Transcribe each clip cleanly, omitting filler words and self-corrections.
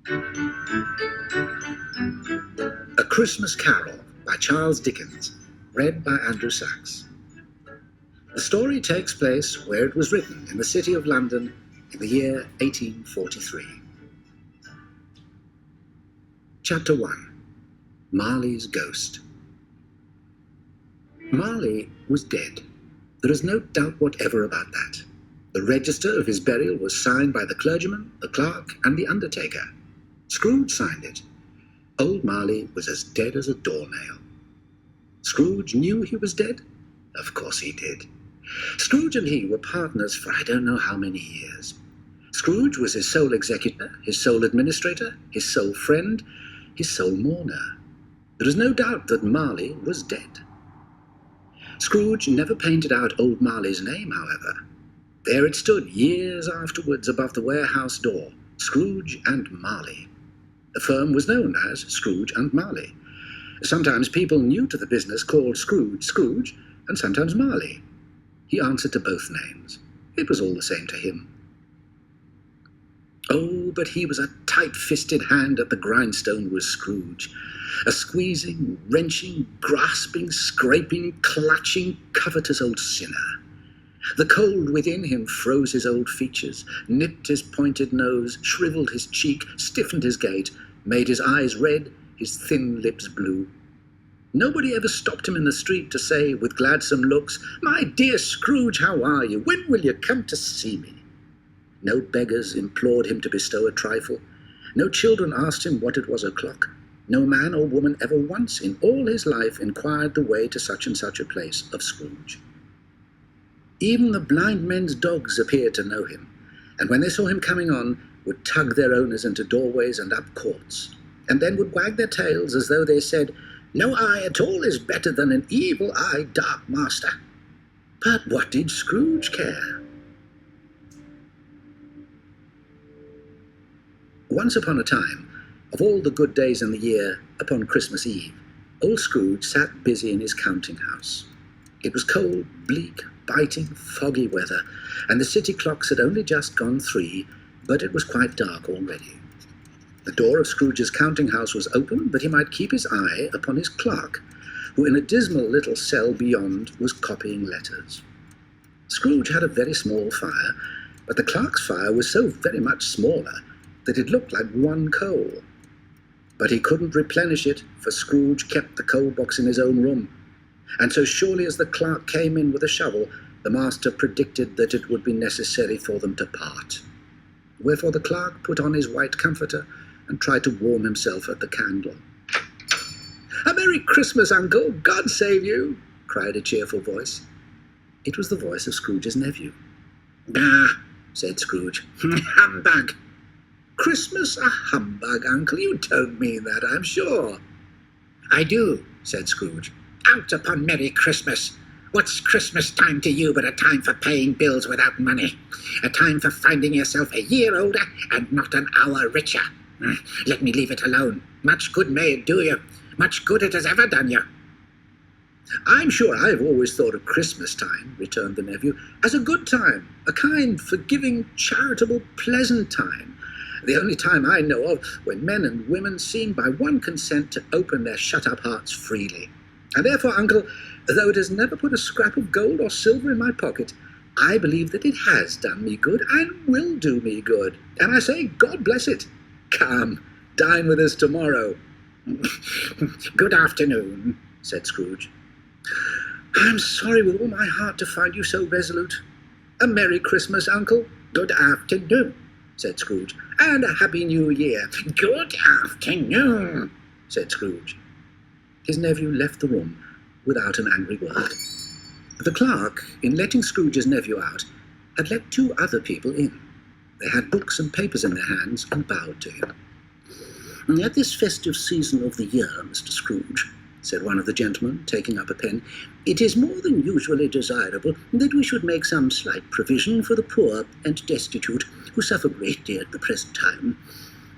A Christmas Carol by Charles Dickens, read by Andrew Sachs. The story takes place where it was written, in the city of London, in the year 1843. Chapter 1. Marley's Ghost. Marley was dead. There is no doubt whatever about that. The register of his burial was signed by the clergyman, the clerk, and the undertaker. Scrooge signed it. Old Marley was as dead as a doornail. Scrooge knew he was dead? Of course he did. Scrooge and he were partners for I don't know how many years. Scrooge was his sole executor, his sole administrator, his sole friend, his sole mourner. There is no doubt that Marley was dead. Scrooge never painted out old Marley's name, however. There it stood years afterwards above the warehouse door, Scrooge and Marley. The firm was known as Scrooge and Marley. Sometimes people new to the business called Scrooge Scrooge, and sometimes Marley. He answered to both names. It was all the same to him. Oh, but he was a tight-fisted hand at the grindstone, was Scrooge. A squeezing, wrenching, grasping, scraping, clutching, covetous old sinner. The cold within him froze his old features, nipped his pointed nose, shriveled his cheek, stiffened his gait, made his eyes red, his thin lips blue. Nobody ever stopped him in the street to say, with gladsome looks, "My dear Scrooge, how are you? When will you come to see me?" No beggars implored him to bestow a trifle. No children asked him what it was o'clock. No man or woman ever once in all his life inquired the way to such and such a place of Scrooge. Even the blind men's dogs appeared to know him, and when they saw him coming on, would tug their owners into doorways and up courts, and then would wag their tails as though they said, "No eye at all is better than an evil-eyed dark master." But what did Scrooge care? Once upon a time, of all the good days in the year, upon Christmas Eve, old Scrooge sat busy in his counting-house. It was cold, bleak, biting, foggy weather, and the city clocks had only just gone 3, but it was quite dark already. The door of Scrooge's counting-house was open that he might keep his eye upon his clerk, who in a dismal little cell beyond was copying letters. Scrooge had a very small fire, but the clerk's fire was so very much smaller that it looked like one coal. But he couldn't replenish it, for Scrooge kept the coal box in his own room, and so surely as the clerk came in with a shovel, the master predicted that it would be necessary for them to part. Wherefore the clerk put on his white comforter and tried to warm himself at the candle. "A Merry Christmas, Uncle! God save you!" cried a cheerful voice. It was the voice of Scrooge's nephew. "Ah," said Scrooge, "humbug! Christmas a humbug, Uncle? You don't mean that, I'm sure." "I do," said Scrooge. "Out upon Merry Christmas! What's Christmas time to you but a time for paying bills without money? A time for finding yourself a year older and not an hour richer? Let me leave it alone. Much good may it do you. Much good it has ever done you." "I'm sure I've always thought of Christmas time," returned the nephew, "as a good time, a kind, forgiving, charitable, pleasant time. The only time I know of when men and women seem by one consent to open their shut-up hearts freely. And therefore, Uncle, though it has never put a scrap of gold or silver in my pocket, I believe that it has done me good and will do me good. And I say, God bless it. Come, dine with us tomorrow." "Good afternoon," said Scrooge. "I'm sorry with all my heart to find you so resolute. A Merry Christmas, Uncle." "Good afternoon," said Scrooge. "And a Happy New Year." "Good afternoon," said Scrooge. His nephew left the room without an angry word. The clerk, in letting Scrooge's nephew out, had let 2 other people in. They had books and papers in their hands and bowed to him. "At this festive season of the year, Mr. Scrooge," said one of the gentlemen, taking up a pen, "it is more than usually desirable that we should make some slight provision for the poor and destitute who suffer greatly at the present time.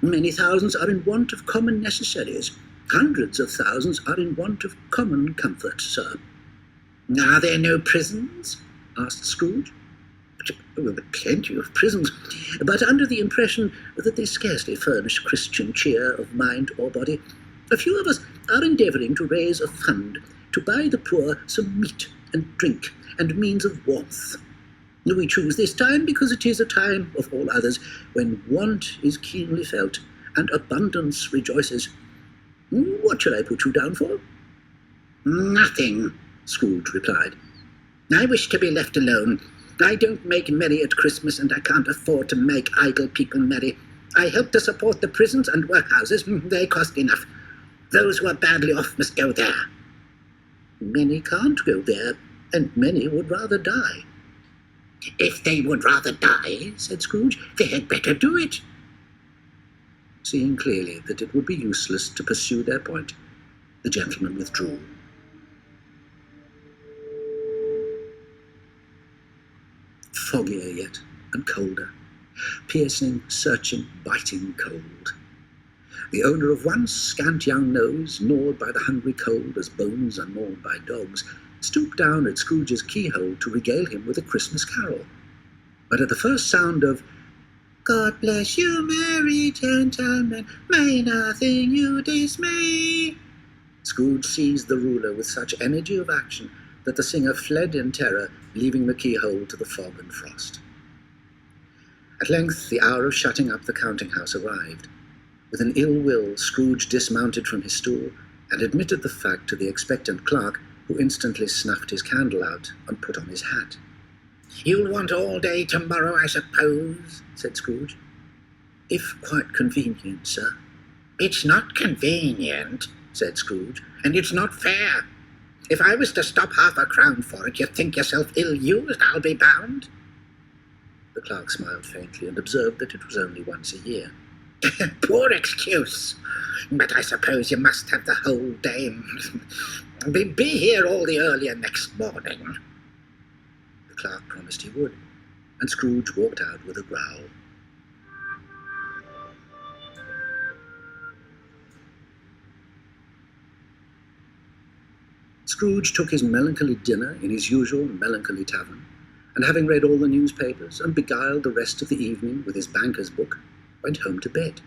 Many thousands are in want of common necessaries. Hundreds of thousands are in want of common comfort, sir." "Are there no prisons?" asked Scrooge. Plenty of prisons, but under the impression that they scarcely furnish Christian cheer of mind or body, a few of us are endeavouring to raise a fund to buy the poor some meat and drink and means of warmth. We choose this time because it is a time of all others when want is keenly felt and abundance rejoices. What shall I put you down for? Nothing, Scrooge replied. I wish to be left alone. I don't make merry at Christmas, and I can't afford to make idle people merry. I help to support the prisons and workhouses. They cost enough. Those who are badly off must go there. Many can't go there, and many would rather die. If they would rather die, said Scrooge, they had better do it. Seeing clearly that it would be useless to pursue their point, the gentleman withdrew. Foggier yet, and colder. Piercing, searching, biting cold. The owner of one scant young nose, gnawed by the hungry cold as bones are gnawed by dogs, stooped down at Scrooge's keyhole to regale him with a Christmas carol. But at the first sound of "God bless you, merry gentlemen, may nothing you dismay," Scrooge seized the ruler with such energy of action that the singer fled in terror, leaving the keyhole to the fog and frost. At length the hour of shutting up the counting-house arrived. With an ill will, Scrooge dismounted from his stool and admitted the fact to the expectant clerk, who instantly snuffed his candle out and put on his hat. "You'll want all day tomorrow, I suppose," said Scrooge. "If quite convenient, sir." "It's not convenient," said Scrooge, "and it's not fair. If I was to stop half a crown for it, you'd think yourself ill-used, I'll be bound." The clerk smiled faintly and observed that it was only once a year. "Poor excuse. But I suppose you must have the whole day. Be here all the earlier next morning." The clerk promised he would, and Scrooge walked out with a growl. Scrooge took his melancholy dinner in his usual melancholy tavern, and having read all the newspapers and beguiled the rest of the evening with his banker's book, went home to bed.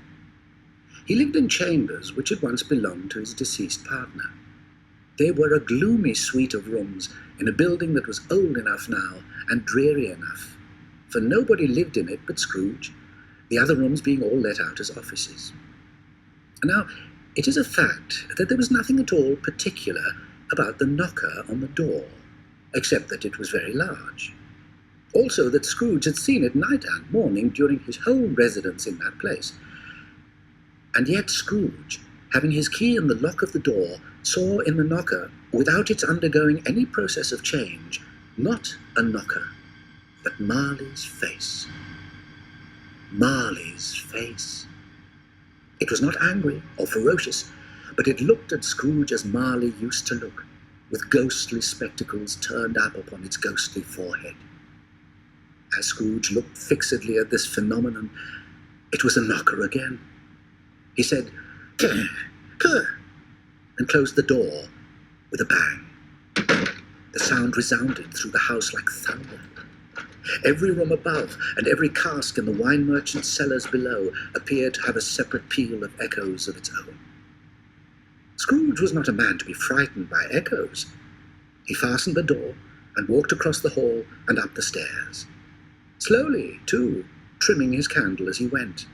He lived in chambers which had once belonged to his deceased partner. They were a gloomy suite of rooms in a building that was old enough now and dreary enough, for nobody lived in it but Scrooge, the other rooms being all let out as offices. Now, it is a fact that there was nothing at all particular about the knocker on the door, except that it was very large. Also that Scrooge had seen it night and morning during his whole residence in that place. And yet Scrooge, having his key in the lock of the door, saw in the knocker, without its undergoing any process of change, not a knocker, but Marley's face. Marley's face. It was not angry or ferocious, but it looked at Scrooge as Marley used to look, with ghostly spectacles turned up upon its ghostly forehead. As Scrooge looked fixedly at this phenomenon, it was a knocker again. He said, "Cur," and closed the door with a bang. The sound resounded through the house like thunder. Every room above and every cask in the wine merchant's cellars below appeared to have a separate peal of echoes of its own. Scrooge was not a man to be frightened by echoes. He fastened the door and walked across the hall and up the stairs. Slowly, too, trimming his candle as he went.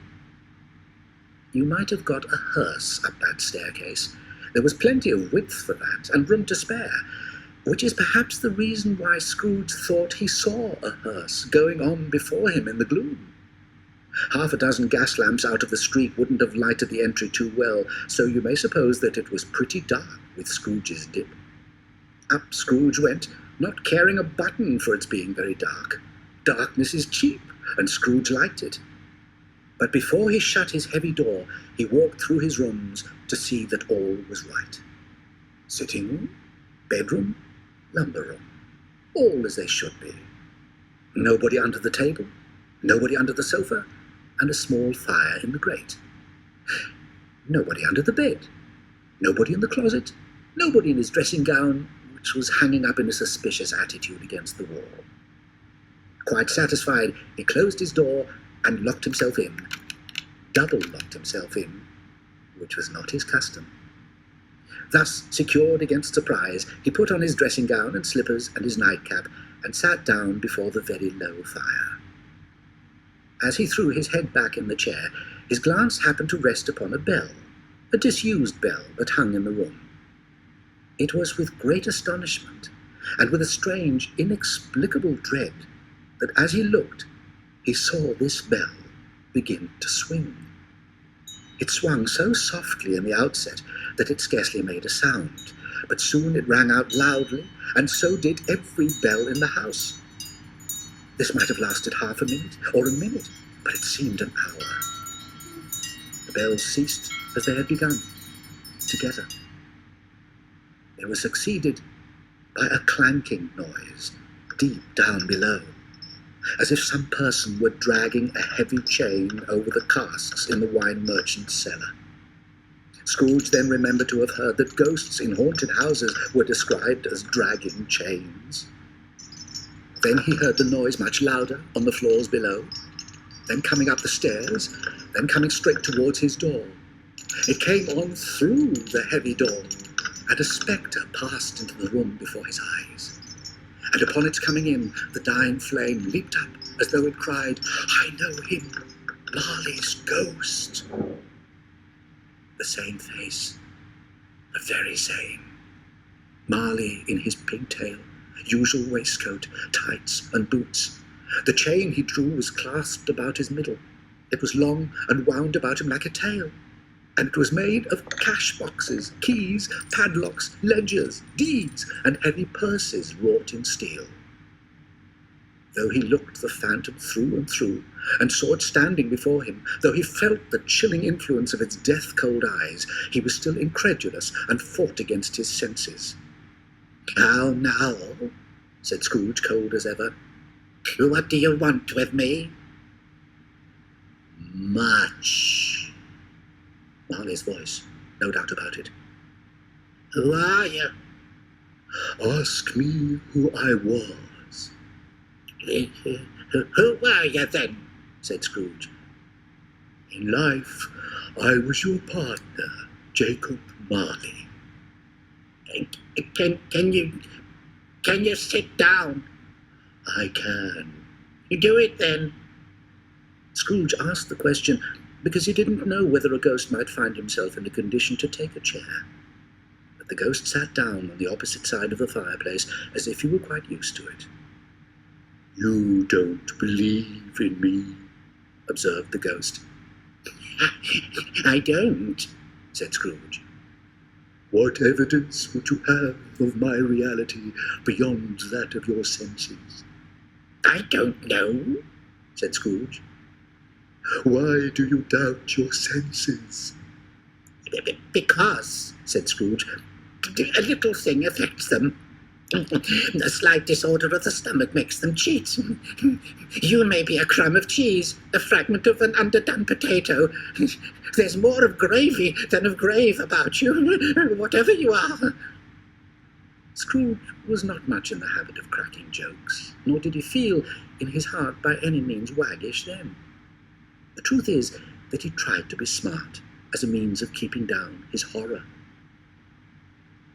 You might have got a hearse up that staircase. There was plenty of width for that, and room to spare, which is perhaps the reason why Scrooge thought he saw a hearse going on before him in the gloom. Half a dozen gas lamps out of the street wouldn't have lighted the entry too well, so you may suppose that it was pretty dark with Scrooge's dip. Up Scrooge went, not caring a button for its being very dark. Darkness is cheap, and Scrooge liked it. But before he shut his heavy door, he walked through his rooms to see that all was right. Sitting room, bedroom, lumber room, all as they should be. Nobody under the table, nobody under the sofa, and a small fire in the grate. Nobody under the bed, nobody in the closet, nobody in his dressing gown, which was hanging up in a suspicious attitude against the wall. Quite satisfied, he closed his door and locked himself in. Double-locked himself in, which was not his custom. Thus, secured against surprise, he put on his dressing gown and slippers and his nightcap and sat down before the very low fire. As he threw his head back in the chair, his glance happened to rest upon a bell, a disused bell that hung in the room. It was with great astonishment, and with a strange, inexplicable dread, that as he looked, he saw this bell begin to swing. It swung so softly in the outset that it scarcely made a sound, but soon it rang out loudly, and so did every bell in the house. This might have lasted half a minute, or a minute, but it seemed an hour. The bells ceased as they had begun, together. They were succeeded by a clanking noise deep down below, as if some person were dragging a heavy chain over the casks in the wine merchant's cellar. Scrooge then remembered to have heard that ghosts in haunted houses were described as dragging chains. Then he heard the noise much louder on the floors below, then coming up the stairs, then coming straight towards his door. It came on through the heavy door, and a spectre passed into the room before his eyes. And upon its coming in, the dying flame leaped up as though it cried, "I know him, Marley's ghost." The same face, the very same. Marley in his pigtail, usual waistcoat, tights and boots. The chain he drew was clasped about his middle. It was long and wound about him like a tail, and it was made of cash boxes, keys, padlocks, ledgers, deeds, and heavy purses wrought in steel. Though he looked the phantom through and through, and saw it standing before him, though he felt the chilling influence of its death-cold eyes, he was still incredulous and fought against his senses. "How now?" said Scrooge, cold as ever. "What do you want with me?" "Much." Marley's voice, no doubt about it. "Who are you?" "Ask me who I was." "Who were you then?" said Scrooge. "In life, I was your partner, Jacob Marley." Can you sit down?" "I can." "Do it then." Scrooge asked the question because he didn't know whether a ghost might find himself in a condition to take a chair. But the ghost sat down on the opposite side of the fireplace as if he were quite used to it. "You don't believe in me," observed the ghost. "I don't," said Scrooge. "What evidence would you have of my reality beyond that of your senses?" "I don't know," said Scrooge. "Why do you doubt your senses?" "Because," said Scrooge, "a little thing affects them. A slight disorder of the stomach makes them cheat. You may be a crumb of cheese, a fragment of an underdone potato. There's more of gravy than of grave about you, whatever you are." Scrooge was not much in the habit of cracking jokes, nor did he feel in his heart by any means waggish then. The truth is that he tried to be smart as a means of keeping down his horror.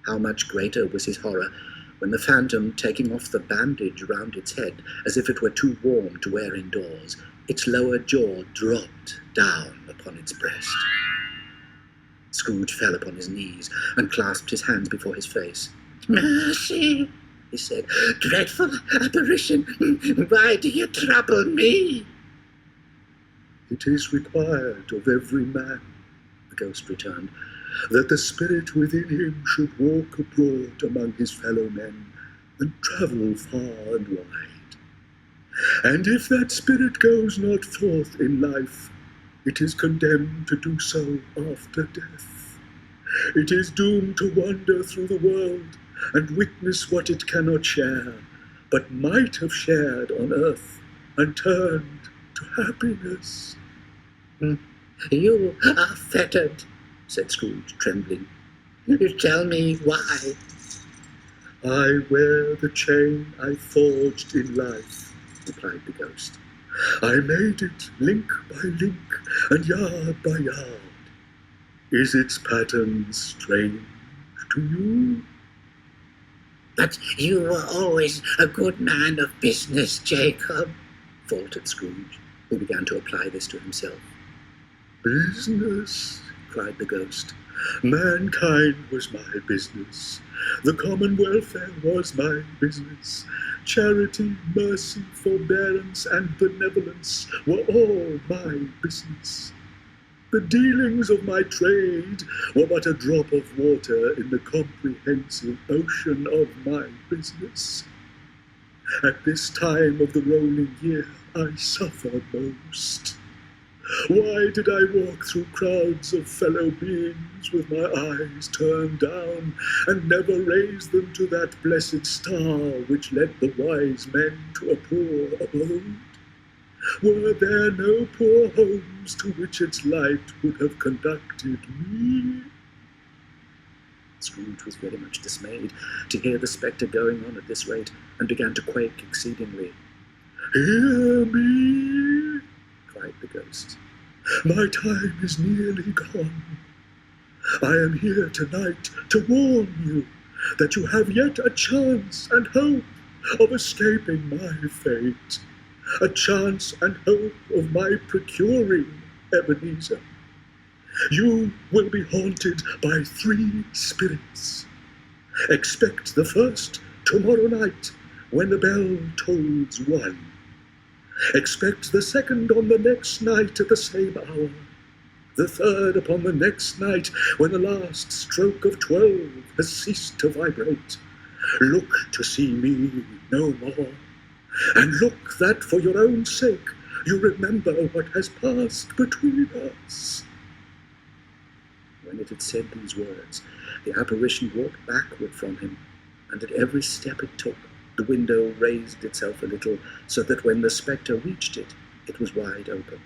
How much greater was his horror when the phantom, taking off the bandage round its head as if it were too warm to wear indoors, its lower jaw dropped down upon its breast. Scrooge fell upon his knees and clasped his hands before his face. "Mercy," he said, "dreadful apparition, why do you trouble me?" "It is required of every man," the ghost returned, "that the spirit within him should walk abroad among his fellow men and travel far and wide. And if that spirit goes not forth in life, it is condemned to do so after death. It is doomed to wander through the world and witness what it cannot share, but might have shared on earth and turned to happiness." "You are fettered," said Scrooge, trembling. "You tell me why." "I wear the chain I forged in life," replied the ghost. "I made it link by link and yard by yard. Is its pattern strange to you?" "But you were always a good man of business, Jacob," faltered Scrooge, who began to apply this to himself. "Business," cried the ghost. "Mankind was my business. The common welfare was my business. Charity, mercy, forbearance, and benevolence were all my business. The dealings of my trade were but a drop of water in the comprehensive ocean of my business. At this time of the rolling year, I suffer most. Why did I walk through crowds of fellow beings with my eyes turned down, and never raise them to that blessed star which led the wise men to a poor abode? Were there no poor homes to which its light would have conducted me?" Scrooge was very much dismayed to hear the spectre going on at this rate, and began to quake exceedingly. "Hear me!" cried the ghost. "My time is nearly gone. I am here tonight to warn you that you have yet a chance and hope of escaping my fate, a chance and hope of my procuring Ebenezer. You will be haunted by 3 spirits. Expect the first tomorrow night when the bell tolls 1. Expect the second on the next night at the same hour. The third upon the next night when the last stroke of 12 has ceased to vibrate. Look to see me no more, and look that for your own sake you remember what has passed between us." When it had said these words, the apparition walked backward from him, and at every step it took, the window raised itself a little, so that when the spectre reached it, it was wide open.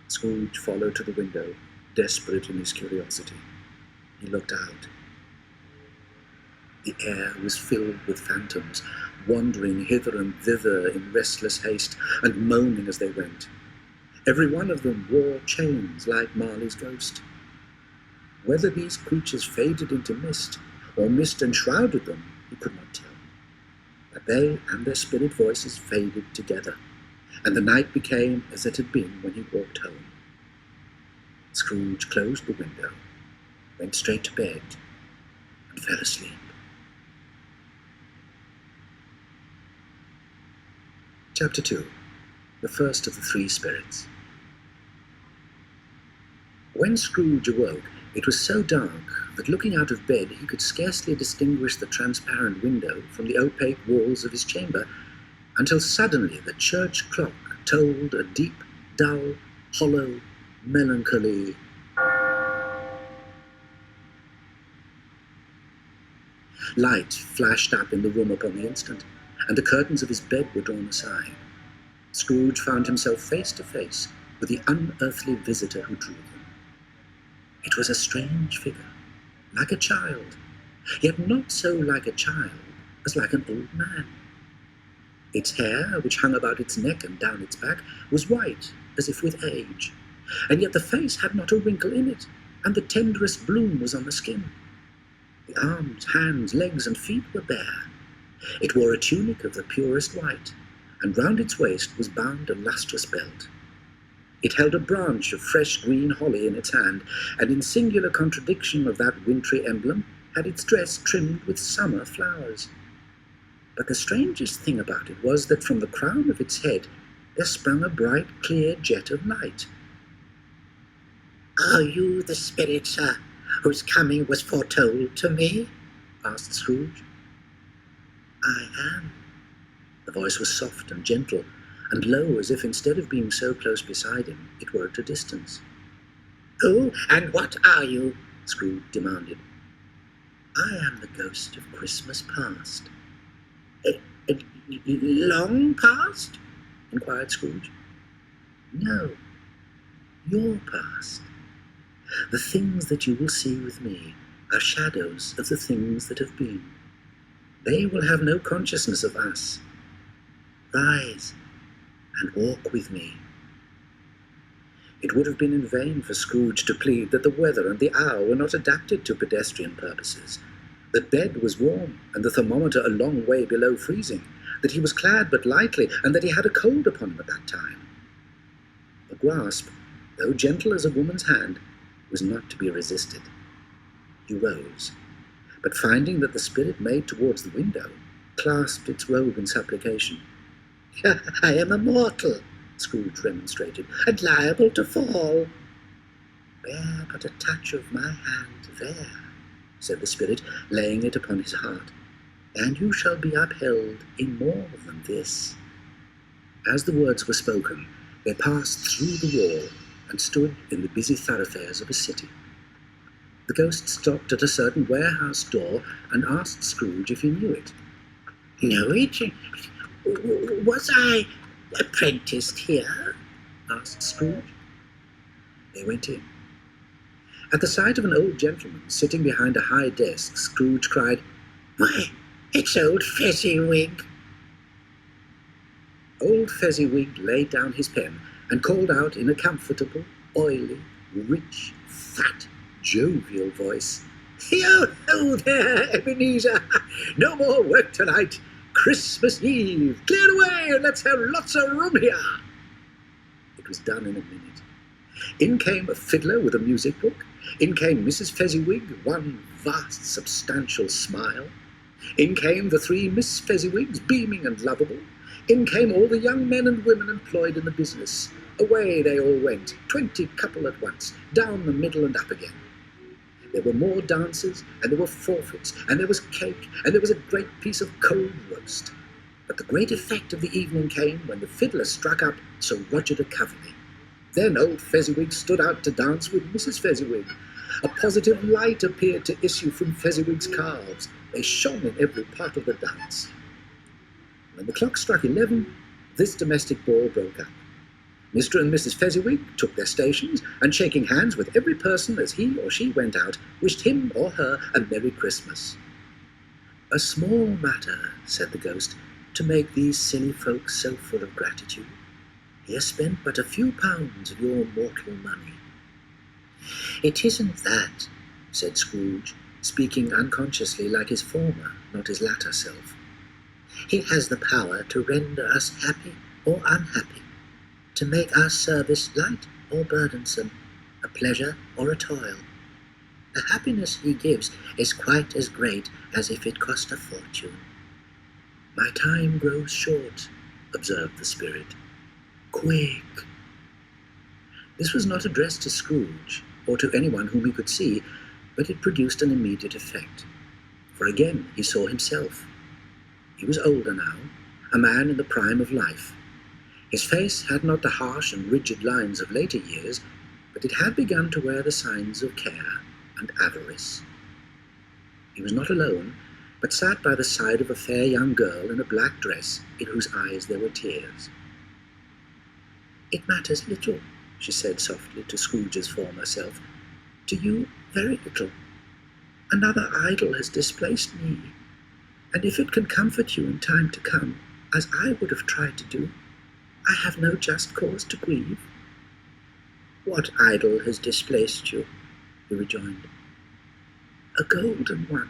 Scrooge followed to the window, desperate in his curiosity. He looked out. The air was filled with phantoms, wandering hither and thither in restless haste, and moaning as they went. Every one of them wore chains like Marley's ghost. Whether these creatures faded into mist, or mist enshrouded them, he could not tell. But they and their spirit voices faded together, and the night became as it had been when he walked home. Scrooge closed the window, went straight to bed, and fell asleep. Chapter 2. The first of the 3 spirits. When Scrooge awoke, it was so dark that looking out of bed he could scarcely distinguish the transparent window from the opaque walls of his chamber, until suddenly the church clock tolled a deep, dull, hollow, melancholy. Light flashed up in the room upon the instant, and the curtains of his bed were drawn aside. Scrooge found himself face to face with the unearthly visitor who drew them. It was a strange figure, like a child, yet not so like a child as like an old man. Its hair, which hung about its neck and down its back, was white, as if with age, and yet the face had not a wrinkle in it, and the tenderest bloom was on the skin. The arms, hands, legs, and feet were bare. It wore a tunic of the purest white, and round its waist was bound a lustrous belt. It held a branch of fresh green holly in its hand, and in singular contradiction of that wintry emblem, had its dress trimmed with summer flowers. But the strangest thing about it was that from the crown of its head there sprung a bright, clear jet of light. "Are you the spirit, sir, whose coming was foretold to me?" asked Scrooge. "I am." The voice was soft and gentle, and low, as if instead of being so close beside him, it were at a distance. "Who and what are you?" Scrooge demanded. "I am the ghost of Christmas past." Long past?" inquired Scrooge. "No, your past. The things that you will see with me are shadows of the things that have been. They will have no consciousness of us. Rise and walk with me." It would have been in vain for Scrooge to plead that the weather and the hour were not adapted to pedestrian purposes, that bed was warm and the thermometer a long way below freezing, that he was clad but lightly, and that he had a cold upon him at that time. The grasp, though gentle as a woman's hand, was not to be resisted. He rose, but finding that the spirit made towards the window, clasped its robe in supplication. "I am a mortal," Scrooge remonstrated, "and liable to fall." "Bear but a touch of my hand there," said the spirit, laying it upon his heart, "and you shall be upheld in more than this." As the words were spoken, they passed through the wall and stood in the busy thoroughfares of a city. The ghost stopped at a certain warehouse door and asked Scrooge if he knew it. "Know it? Was I apprenticed here?" asked Scrooge. They went in. At the sight of an old gentleman sitting behind a high desk, Scrooge cried, "Why, it's old Fezziwig." Old Fezziwig laid down his pen and called out in a comfortable, oily, rich, fat, jovial voice, "Yo-ho there, Ebenezer! No more work tonight. Christmas Eve. Clear away and let's have lots of room here." It was done in a minute. In came a fiddler with a music book. In came Mrs. Fezziwig, one vast, substantial smile. In came the three Miss Fezziwigs, beaming and lovable. In came all the young men and women employed in the business. Away they all went, 20 couple at once, down the middle and up again. There were more dancers, and there were forfeits, and there was cake, and there was a great piece of cold roast. But the great effect of the evening came when the fiddler struck up Sir Roger de Coverley. Then old Fezziwig stood out to dance with Mrs. Fezziwig. A positive light appeared to issue from Fezziwig's calves. They shone in every part of the dance. When the clock struck 11, this domestic ball broke up. Mr. and Mrs. Fezziwig took their stations, and shaking hands with every person as he or she went out, wished him or her a Merry Christmas. "A small matter," said the ghost, "to make these silly folks so full of gratitude. He has spent but a few pounds of your mortal money." "It isn't that," said Scrooge, speaking unconsciously like his former, not his latter self. "He has the power to render us happy or unhappy, to make our service light or burdensome, a pleasure or a toil. The happiness he gives is quite as great as if it cost a fortune." "My time grows short," observed the spirit. "Quick." This was not addressed to Scrooge, or to anyone whom he could see, but it produced an immediate effect. For again he saw himself. He was older now, a man in the prime of life. His face had not the harsh and rigid lines of later years, but it had begun to wear the signs of care and avarice. He was not alone, but sat by the side of a fair young girl in a black dress, in whose eyes there were tears. "It matters little," she said softly to Scrooge's former self. "To you, very little. Another idol has displaced me, and if it can comfort you in time to come, as I would have tried to do, I have no just cause to grieve." "What idol has displaced you?" he rejoined. "A golden one.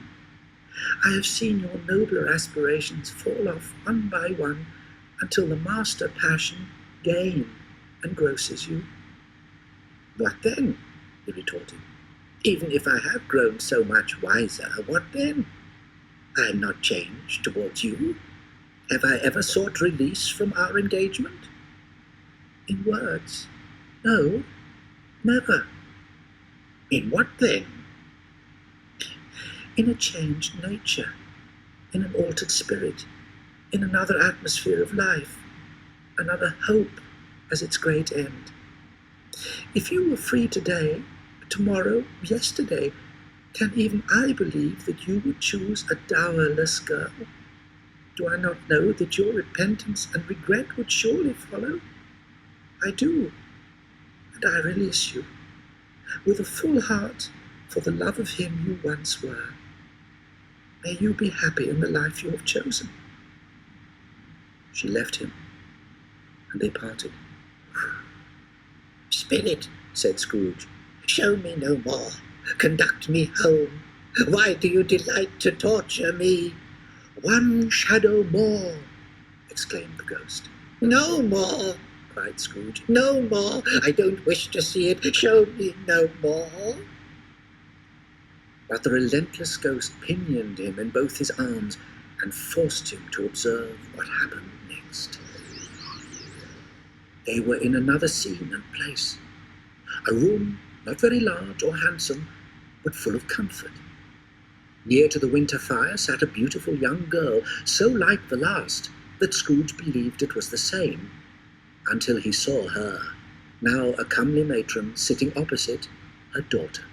I have seen your nobler aspirations fall off one by one until the master passion, gain, engrosses you." "What then?" he retorted. "Even if I have grown so much wiser, what then? I am not changed towards you. Have I ever sought release from our engagement?" "In words, no, never." "In what then?" "In a changed nature, in an altered spirit, in another atmosphere of life, another hope as its great end. If you were free today, tomorrow, yesterday, can even I believe that you would choose a dowerless girl? Do I not know that your repentance and regret would surely follow? I do, and I release you, with a full heart, for the love of him you once were. May you be happy in the life you have chosen." She left him, and they parted. "Spirit," said Scrooge, "show me no more. Conduct me home. Why do you delight to torture me?" "One shadow more," exclaimed the ghost. "No more," cried Scrooge. "No more. I don't wish to see it. Show me no more." But the relentless ghost pinioned him in both his arms and forced him to observe what happened next. They were in another scene and place, a room not very large or handsome, but full of comfort. Near to the winter fire sat a beautiful young girl, so like the last that Scrooge believed it was the same, until he saw her, now a comely matron, sitting opposite her daughter.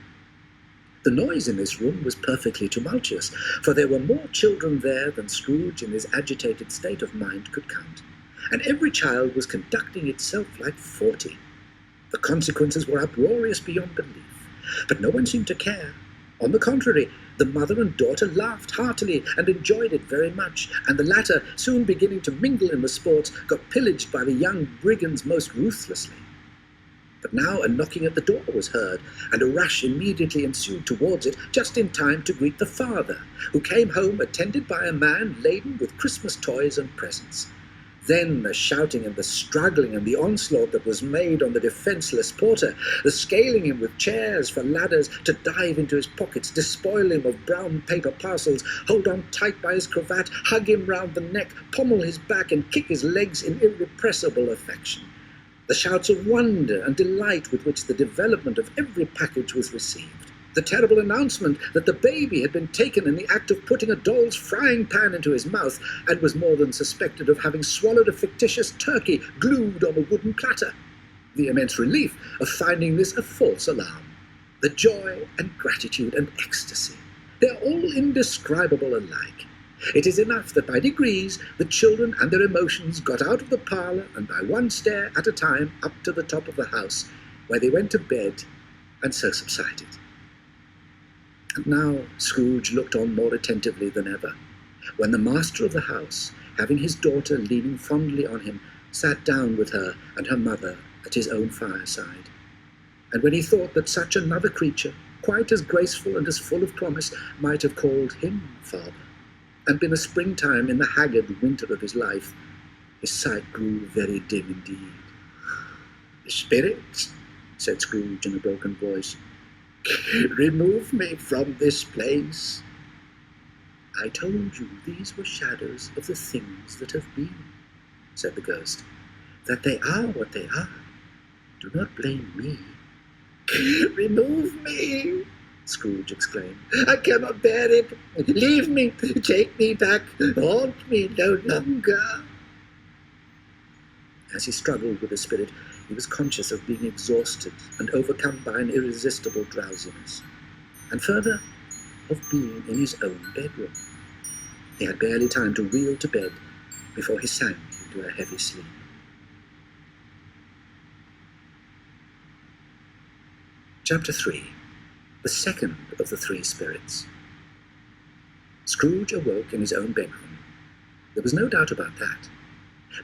The noise in this room was perfectly tumultuous, for there were more children there than Scrooge in his agitated state of mind could count, and every child was conducting itself like 40. The consequences were uproarious beyond belief, but no one seemed to care. On the contrary, the mother and daughter laughed heartily and enjoyed it very much, and the latter, soon beginning to mingle in the sports, got pillaged by the young brigands most ruthlessly. But now a knocking at the door was heard, and a rush immediately ensued towards it, just in time to greet the father, who came home attended by a man laden with Christmas toys and presents. Then the shouting and the struggling and the onslaught that was made on the defenceless porter, the scaling him with chairs for ladders to dive into his pockets, despoil him of brown paper parcels, hold on tight by his cravat, hug him round the neck, pommel his back, and kick his legs in irrepressible affection. The shouts of wonder and delight with which the development of every package was received. The terrible announcement that the baby had been taken in the act of putting a doll's frying pan into his mouth, and was more than suspected of having swallowed a fictitious turkey glued on a wooden platter. The immense relief of finding this a false alarm. The joy and gratitude and ecstasy. They are all indescribable alike. It is enough that by degrees the children and their emotions got out of the parlour, and by one stair at a time up to the top of the house, where they went to bed, and so subsided. And now Scrooge looked on more attentively than ever, when the master of the house, having his daughter leaning fondly on him, sat down with her and her mother at his own fireside. And when he thought that such another creature, quite as graceful and as full of promise, might have called him father, and been a springtime in the haggard winter of his life, his sight grew very dim indeed. "Spirit," said Scrooge in a broken voice, "remove me from this place." "I told you these were shadows of the things that have been," said the ghost, "that they are what they are. Do not blame me." "Remove me," Scrooge exclaimed. "I cannot bear it. Leave me. Take me back. Haunt me no longer." As he struggled with the spirit, he was conscious of being exhausted and overcome by an irresistible drowsiness, and further, of being in his own bedroom. He had barely time to reel to bed before he sank into a heavy sleep. Chapter 3. The second of the three spirits. Scrooge awoke in his own bedroom. There was no doubt about that.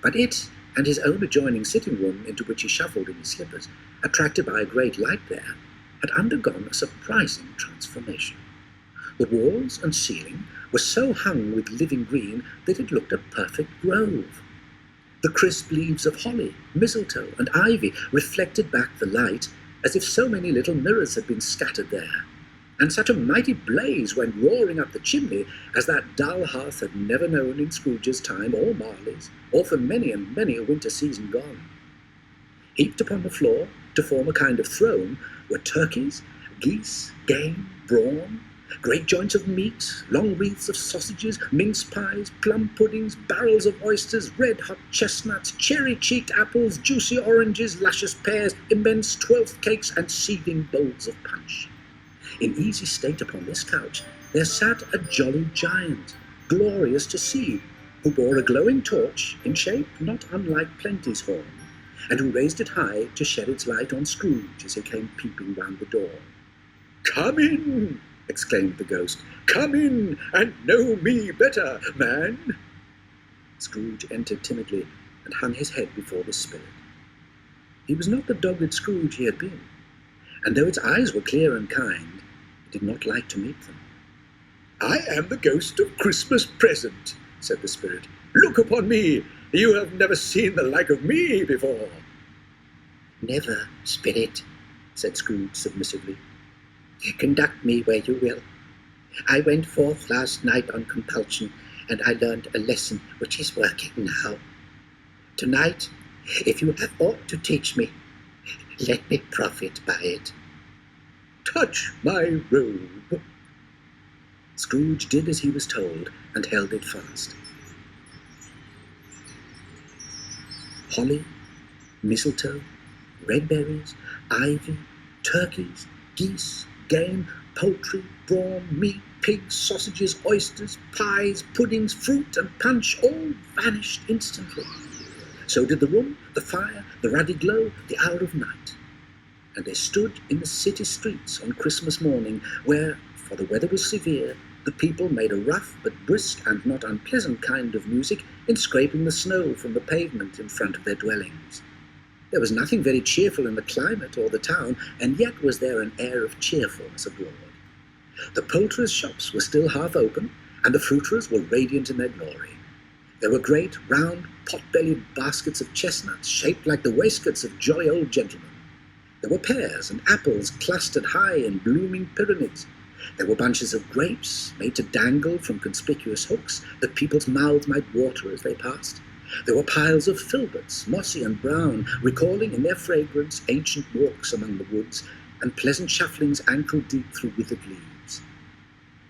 But it, and his own adjoining sitting room, into which he shuffled in his slippers, attracted by a great light there, had undergone a surprising transformation. The walls and ceiling were so hung with living green that it looked a perfect grove. The crisp leaves of holly, mistletoe, and ivy reflected back the light, as if so many little mirrors had been scattered there, and such a mighty blaze went roaring up the chimney as that dull hearth had never known in Scrooge's time, or Marley's, or for many and many a winter season gone. Heaped upon the floor, to form a kind of throne, were turkeys, geese, game, brawn, great joints of meat, long wreaths of sausages, mince pies, plum puddings, barrels of oysters, red-hot chestnuts, cherry-cheeked apples, juicy oranges, luscious pears, immense twelfth cakes, and seething bowls of punch. In easy state upon this couch there sat a jolly giant, glorious to see, who bore a glowing torch, in shape not unlike Plenty's horn, and who raised it high to shed its light on Scrooge as he came peeping round the door. "Come in!" exclaimed the ghost. "Come in, and know me better, man." Scrooge entered timidly and hung his head before the spirit. He was not the dogged Scrooge he had been, and though its eyes were clear and kind, he did not like to meet them. "I am the ghost of Christmas present," said the spirit. "Look upon me. You have never seen the like of me before." "Never, spirit," said Scrooge submissively. "Conduct me where you will. I went forth last night on compulsion, and I learned a lesson which is working now. Tonight, if you have aught to teach me, let me profit by it." "Touch my robe." Scrooge did as he was told and held it fast. Holly, mistletoe, red berries, ivy, turkeys, geese, game, poultry, brawn, meat, pigs, sausages, oysters, pies, puddings, fruit, and punch all vanished instantly. So did the room, the fire, the ruddy glow, the hour of night. And they stood in the city streets on Christmas morning, where, for the weather was severe, the people made a rough but brisk and not unpleasant kind of music in scraping the snow from the pavement in front of their dwellings. There was nothing very cheerful in the climate or the town, and yet was there an air of cheerfulness abroad. The poulterers' shops were still half open, and the fruiterers were radiant in their glory. There were great, round, pot-bellied baskets of chestnuts, shaped like the waistcoats of jolly old gentlemen. There were pears and apples clustered high in blooming pyramids. There were bunches of grapes, made to dangle from conspicuous hooks, that people's mouths might water as they passed. There were piles of filberts, mossy and brown, recalling in their fragrance ancient walks among the woods, and pleasant shufflings ankle-deep through withered leaves.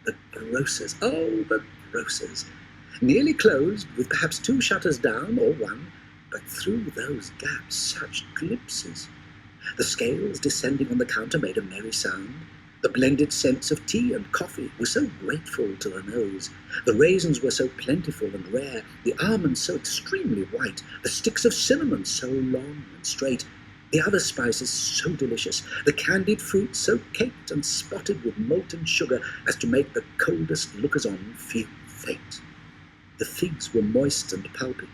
The grocers, oh, the grocers! Nearly closed, with perhaps 2 shutters down, or 1, but through those gaps such glimpses! The scales descending on the counter made a merry sound. The blended scents of tea and coffee were so grateful to the nose. The raisins were so plentiful and rare, the almonds so extremely white, the sticks of cinnamon so long and straight, the other spices so delicious, the candied fruit so caked and spotted with molten sugar as to make the coldest lookers-on feel faint. The figs were moist and pulpy.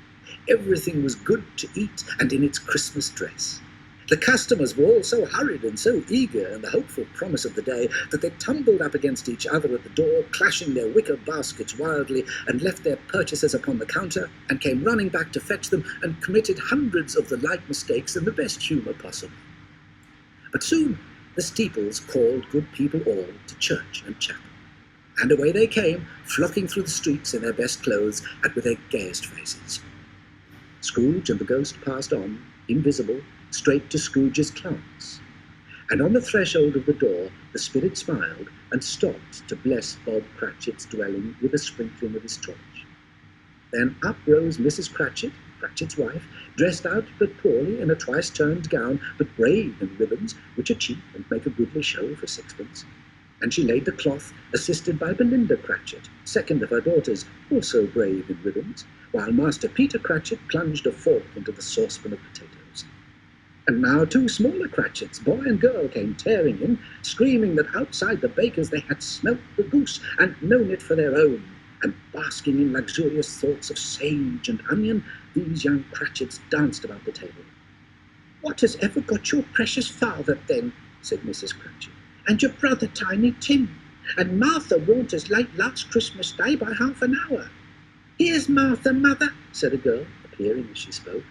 Everything was good to eat and in its Christmas dress. The customers were all so hurried and so eager in the hopeful promise of the day that they tumbled up against each other at the door, clashing their wicker baskets wildly, and left their purchases upon the counter, and came running back to fetch them, and committed hundreds of the like mistakes in the best humour possible. But soon the steeples called good people all to church and chapel, and away they came, flocking through the streets in their best clothes and with their gayest faces. Scrooge and the ghost passed on, invisible, straight to Scrooge's clerk's, and on the threshold of the door the spirit smiled and stopped to bless Bob Cratchit's dwelling with a sprinkling of his torch. Then up rose Mrs. Cratchit, Cratchit's wife, dressed out but poorly in a twice-turned gown, but brave in ribbons, which are cheap and make a goodly show for 6pence, and she laid the cloth, assisted by Belinda Cratchit, second of her daughters, also brave in ribbons, while Master Peter Cratchit plunged a fork into the saucepan of potatoes. And now 2 smaller Cratchits, boy and girl, came tearing in, screaming that outside the baker's they had smelt the goose and known it for their own, and basking in luxurious thoughts of sage and onion, these young Cratchits danced about the table. "What has ever got your precious father, then?" said Mrs. Cratchit, "and your brother Tiny Tim? And Martha warned us late last Christmas Day by half an hour." "Here's Martha, mother," said a girl, appearing as she spoke.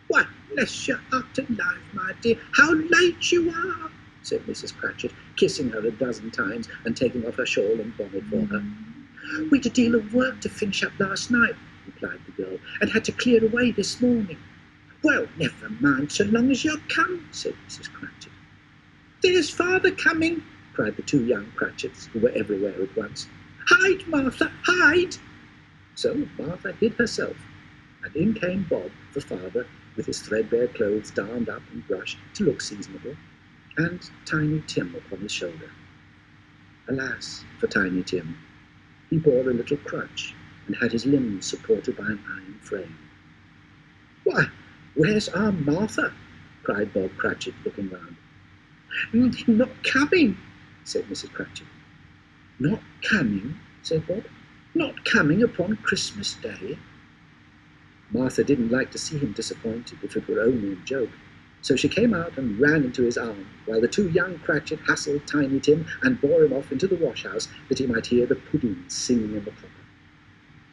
"Why, bless your heart alive, my dear, how late you are!" said Mrs. Cratchit, kissing her a dozen times and taking off her shawl and bonnet for her. "We'd a deal of work to finish up last night," replied the girl, "and had to clear away this morning." "Well, never mind, so long as you're come," said Mrs. Cratchit. "There's father coming," cried the 2 young Cratchits, who were everywhere at once. "Hide, Martha, hide!" So Martha hid herself, and in came Bob, the father, with his threadbare clothes darned up and brushed to look seasonable, and Tiny Tim upon his shoulder. Alas for Tiny Tim! He bore a little crutch, and had his limbs supported by an iron frame. "Why, where's our Martha?" cried Bob Cratchit, looking round. "Not coming," said Mrs. Cratchit. "Not coming?" said Bob. "Not coming upon Christmas Day?" Martha didn't like to see him disappointed if it were only in joke, so she came out and ran into his arm, while the two young Cratchit hustled Tiny Tim and bore him off into the wash-house that he might hear the puddings singing in the copper.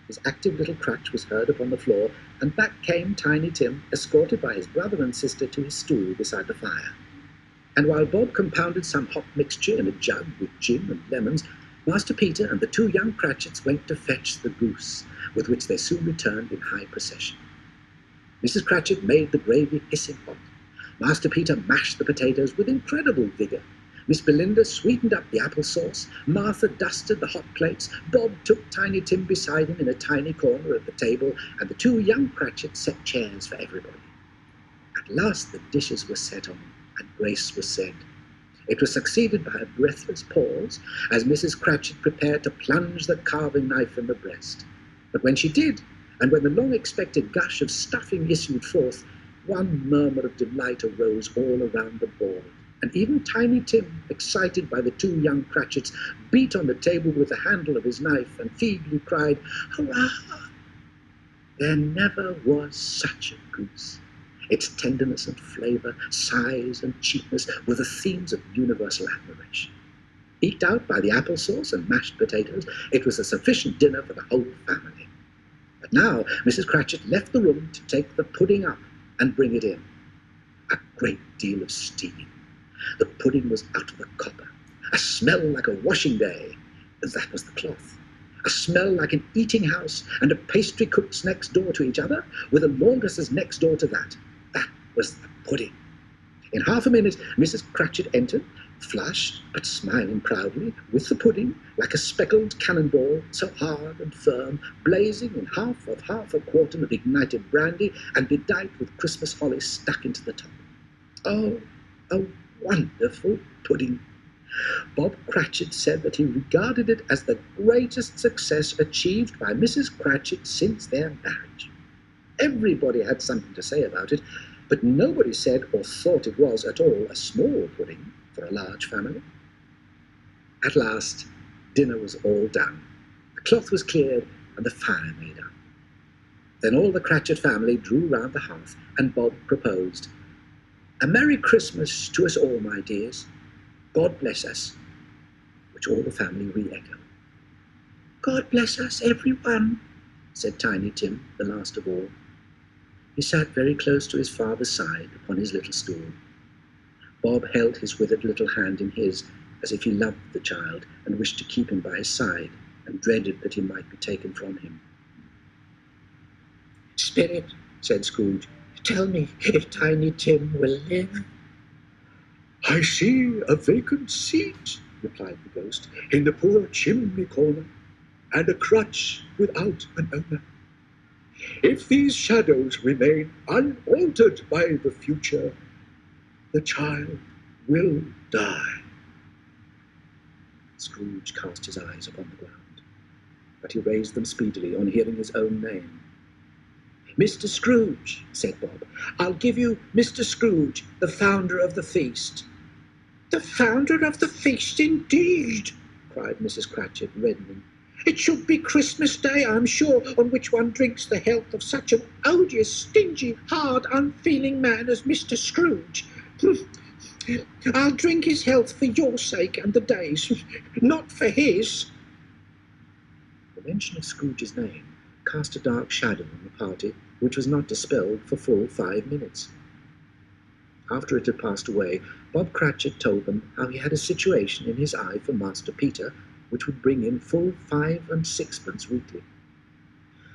His active little crutch was heard upon the floor, and back came Tiny Tim, escorted by his brother and sister to his stool beside the fire. And while Bob compounded some hot mixture in a jug with gin and lemons, Master Peter and the two young Cratchits went to fetch the goose, with which they soon returned in high procession. Mrs. Cratchit made the gravy hissing hot. Master Peter mashed the potatoes with incredible vigour. Miss Belinda sweetened up the apple sauce. Martha dusted the hot plates. Bob took Tiny Tim beside him in a tiny corner of the table, and the two young Cratchits set chairs for everybody. At last the dishes were set on, and grace was said. It was succeeded by a breathless pause, as Mrs. Cratchit prepared to plunge the carving knife in the breast. But when she did, and when the long-expected gush of stuffing issued forth, one murmur of delight arose all around the board, and even Tiny Tim, excited by the two young Cratchits, beat on the table with the handle of his knife and feebly cried, "Hurrah!" There never was such a goose. Its tenderness and flavour, size and cheapness were the themes of universal admiration. Eked out by the apple sauce and mashed potatoes, it was a sufficient dinner for the whole family. But now Mrs. Cratchit left the room to take the pudding up and bring it in. A great deal of steam. The pudding was out of the copper. A smell like a washing day, and that was the cloth. A smell like an eating house, and a pastry cook's next door to each other, with a laundress's next door to that. That was the pudding. In half a minute, Mrs. Cratchit entered, flushed but smiling proudly, with the pudding, like a speckled cannonball, so hard and firm, blazing in half a quartern of ignited brandy, and bedight with Christmas holly stuck into the top. Oh, a wonderful pudding! Bob Cratchit said that he regarded it as the greatest success achieved by Mrs. Cratchit since their marriage. Everybody had something to say about it, but nobody said or thought it was at all a small pudding for a large family. At last, dinner was all done. The cloth was cleared and the fire made up. Then all the Cratchit family drew round the hearth, and Bob proposed, "A Merry Christmas to us all, my dears. God bless us," which all the family re-echoed. "God bless us, everyone," said Tiny Tim, the last of all. He sat very close to his father's side upon his little stool. Bob held his withered little hand in his, as if he loved the child and wished to keep him by his side, and dreaded that he might be taken from him. "Spirit," said Scrooge, "tell me if Tiny Tim will live." "I see a vacant seat," replied the ghost, "in the poor chimney corner, and a crutch without an owner. If these shadows remain unaltered by the future, the child will die." Scrooge cast his eyes upon the ground, but he raised them speedily on hearing his own name. "Mr. Scrooge," said Bob, "I'll give you Mr. Scrooge, the founder of the feast." "The founder of the feast, indeed!" cried Mrs. Cratchit, reddening. "It should be Christmas Day, I'm sure, on which one drinks the health of such an odious, stingy, hard, unfeeling man as Mr. Scrooge. I'll drink his health for your sake and the day's, not for his." The mention of Scrooge's name cast a dark shadow on the party, which was not dispelled for full 5 minutes. After it had passed away, Bob Cratchit told them how he had a situation in his eye for Master Peter, which would bring in full 5 and 6pence weekly.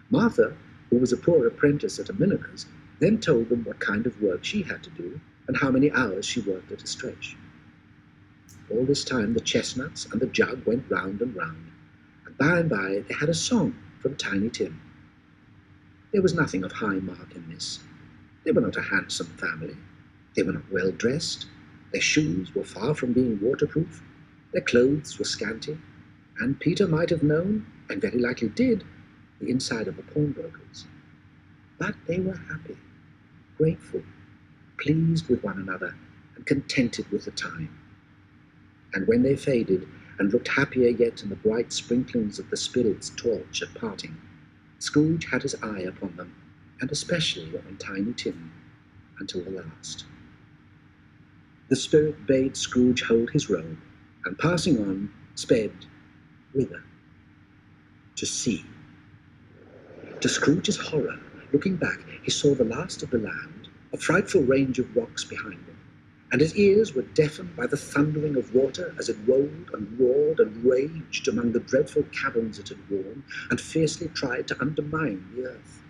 Martha, who was a poor apprentice at a milliner's, then told them what kind of work she had to do, and how many hours she worked at a stretch. All this time the chestnuts and the jug went round and round, and by they had a song from Tiny Tim. There was nothing of high mark in this. They were not a handsome family. They were not well dressed. Their shoes were far from being waterproof. Their clothes were scanty, and Peter might have known, and very likely did, the inside of a pawnbroker's. But they were happy, grateful, pleased with one another, and contented with the time. And when they faded, and looked happier yet in the bright sprinklings of the spirit's torch at parting, Scrooge had his eye upon them, and especially on Tiny Tim, until the last. The spirit bade Scrooge hold his robe, and passing on, sped whither? To sea. To Scrooge's horror, looking back, he saw the last of the land, a frightful range of rocks behind him, and his ears were deafened by the thundering of water as it rolled and roared and raged among the dreadful caverns it had worn, and fiercely tried to undermine the earth.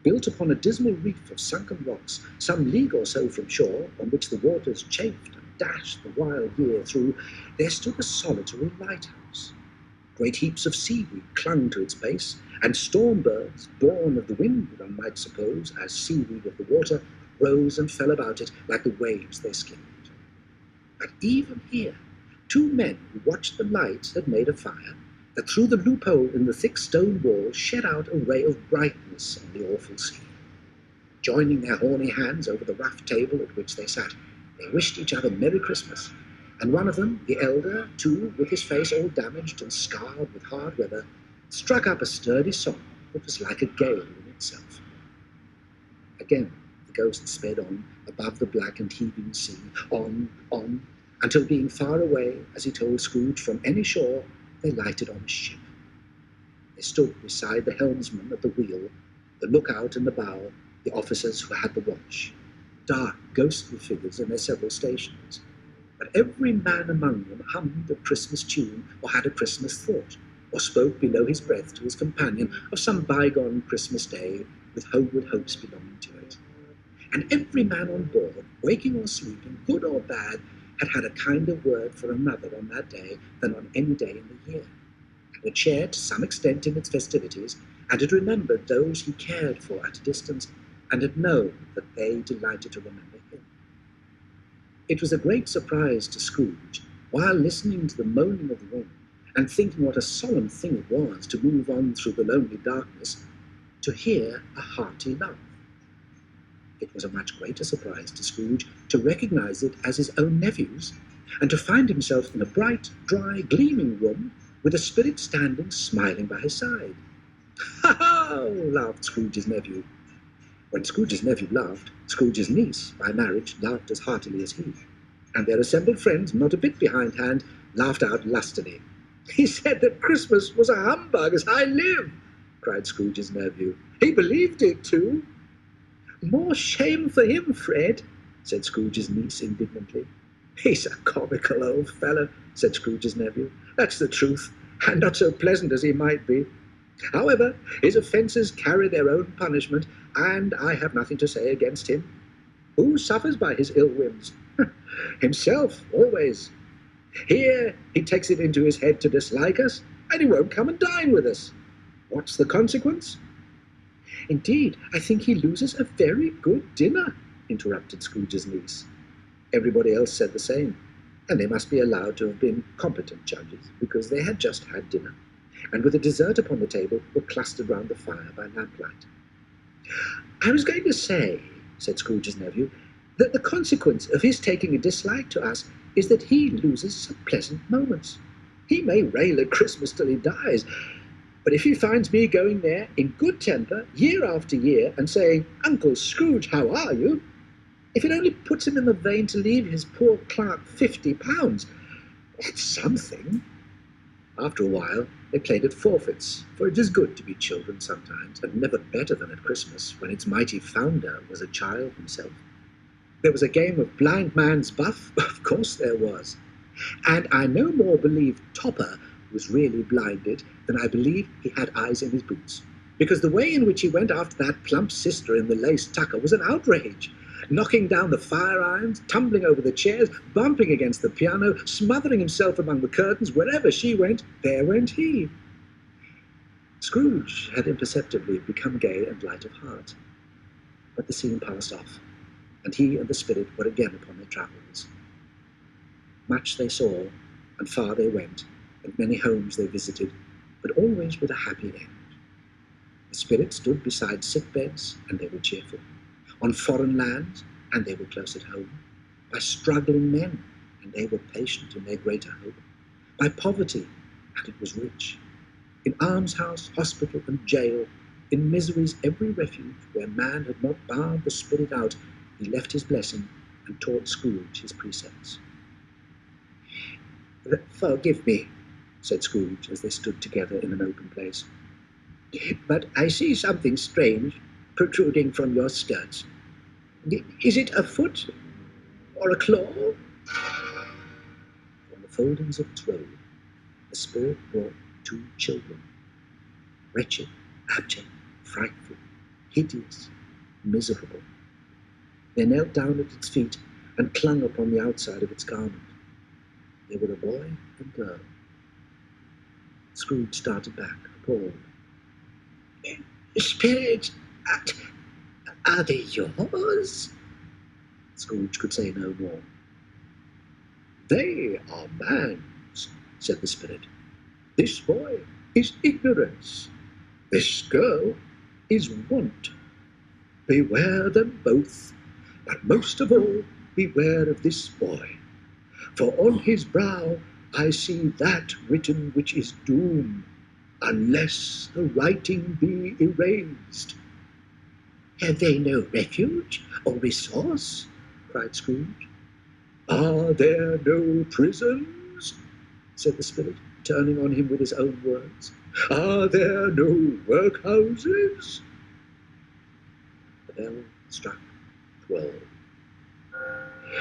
Built upon a dismal reef of sunken rocks, some league or so from shore, on which the waters chafed and dashed the wild year through, there stood a solitary lighthouse. Great heaps of seaweed clung to its base, and storm birds, born of the wind, one might suppose, as seaweed of the water, rose and fell about it like the waves they skimmed. But even here, two men who watched the light had made a fire that through the loophole in the thick stone wall shed out a ray of brightness on the awful sea. Joining their horny hands over the rough table at which they sat, they wished each other Merry Christmas, and one of them, the elder, too, with his face all damaged and scarred with hard weather, struck up a sturdy song that was like a gale in itself. Again, the ghost sped on, above the black and heaving sea, on, until being far away, as he told Scrooge, from any shore, they lighted on a ship. They stood beside the helmsman at the wheel, the lookout in the bow, the officers who had the watch, dark, ghostly figures in their several stations. But every man among them hummed a Christmas tune, or had a Christmas thought, or spoke below his breath to his companion of some bygone Christmas day, with homeward hopes belonging to it. And every man on board, waking or sleeping, good or bad, had had a kinder word for another on that day than on any day in the year, and had shared to some extent in its festivities, and had remembered those he cared for at a distance, and had known that they delighted to remember him. It was a great surprise to Scrooge, while listening to the moaning of the wind, and thinking what a solemn thing it was to move on through the lonely darkness, to hear a hearty laugh. It was a much greater surprise to Scrooge to recognize it as his own nephew's, and to find himself in a bright, dry, gleaming room, with a spirit standing smiling by his side. "Ha-ha!" laughed Scrooge's nephew. When Scrooge's nephew laughed, Scrooge's niece, by marriage, laughed as heartily as he, and their assembled friends, not a bit behindhand, laughed out lustily. "He said that Christmas was a humbug, as I live!" cried Scrooge's nephew. "He believed it, too." "More shame for him, Fred," said Scrooge's niece indignantly. "He's a comical old fellow," said Scrooge's nephew. "That's the truth, and not so pleasant as he might be. However, his offences carry their own punishment, and I have nothing to say against him. Who suffers by his ill whims? Himself, always. Here he takes it into his head to dislike us, and he won't come and dine with us. What's the consequence?" "Indeed, I think he loses a very good dinner," interrupted Scrooge's niece. Everybody else said the same, and they must be allowed to have been competent judges, because they had just had dinner, and with a dessert upon the table were clustered round the fire by lamplight. "I was going to say," said Scrooge's nephew, "that the consequence of his taking a dislike to us is that he loses some pleasant moments. He may rail at Christmas till he dies, but if he finds me going there in good temper year after year and saying, 'Uncle Scrooge, how are you?' if it only puts him in the vein to leave his poor clerk £50, that's something." After a while, they played at forfeits, for it is good to be children sometimes, and never better than at Christmas, when its mighty founder was a child himself. There was a game of blind man's buff, of course there was, and I no more believe Topper was really blinded than I believe he had eyes in his boots, because the way in which he went after that plump sister in the lace tucker was an outrage, knocking down the fire irons, tumbling over the chairs, bumping against the piano, smothering himself among the curtains. Wherever she went, there went he. Scrooge had imperceptibly become gay and light of heart, but the scene passed off, and he and the spirit were again upon their travels. Much they saw, and far they went, and many homes they visited, but always with a happy end. The spirit stood beside sick beds, and they were cheerful, on foreign lands, and they were close at home, by struggling men, and they were patient in their greater hope, by poverty, and it was rich, in almshouse, hospital, and jail, In misery's every refuge, where man had not barred the spirit out, he left his blessing and taught Scrooge his precepts. "Forgive me," said Scrooge, as they stood together in an open place, "but I see something strange protruding from your skirts. Is it a foot or a claw?" From the foldings of its robe, the spirit brought 2 children, wretched, abject, frightful, hideous, miserable. They knelt down at its feet and clung upon the outside of its garment. They were a boy and girl. Scrooge started back, appalled. "Spirit, are they yours?" Scrooge could say no more. "They are man's," said the spirit. "This boy is ignorance. This girl is want. Beware them both, but most of all beware of this boy. For on his brow I see that written which is doom, unless the writing be erased." "Have they no refuge or resource?" cried Scrooge. "Are there no prisons?" said the spirit, turning on him with his own words. "Are there no workhouses?" The bell struck 12.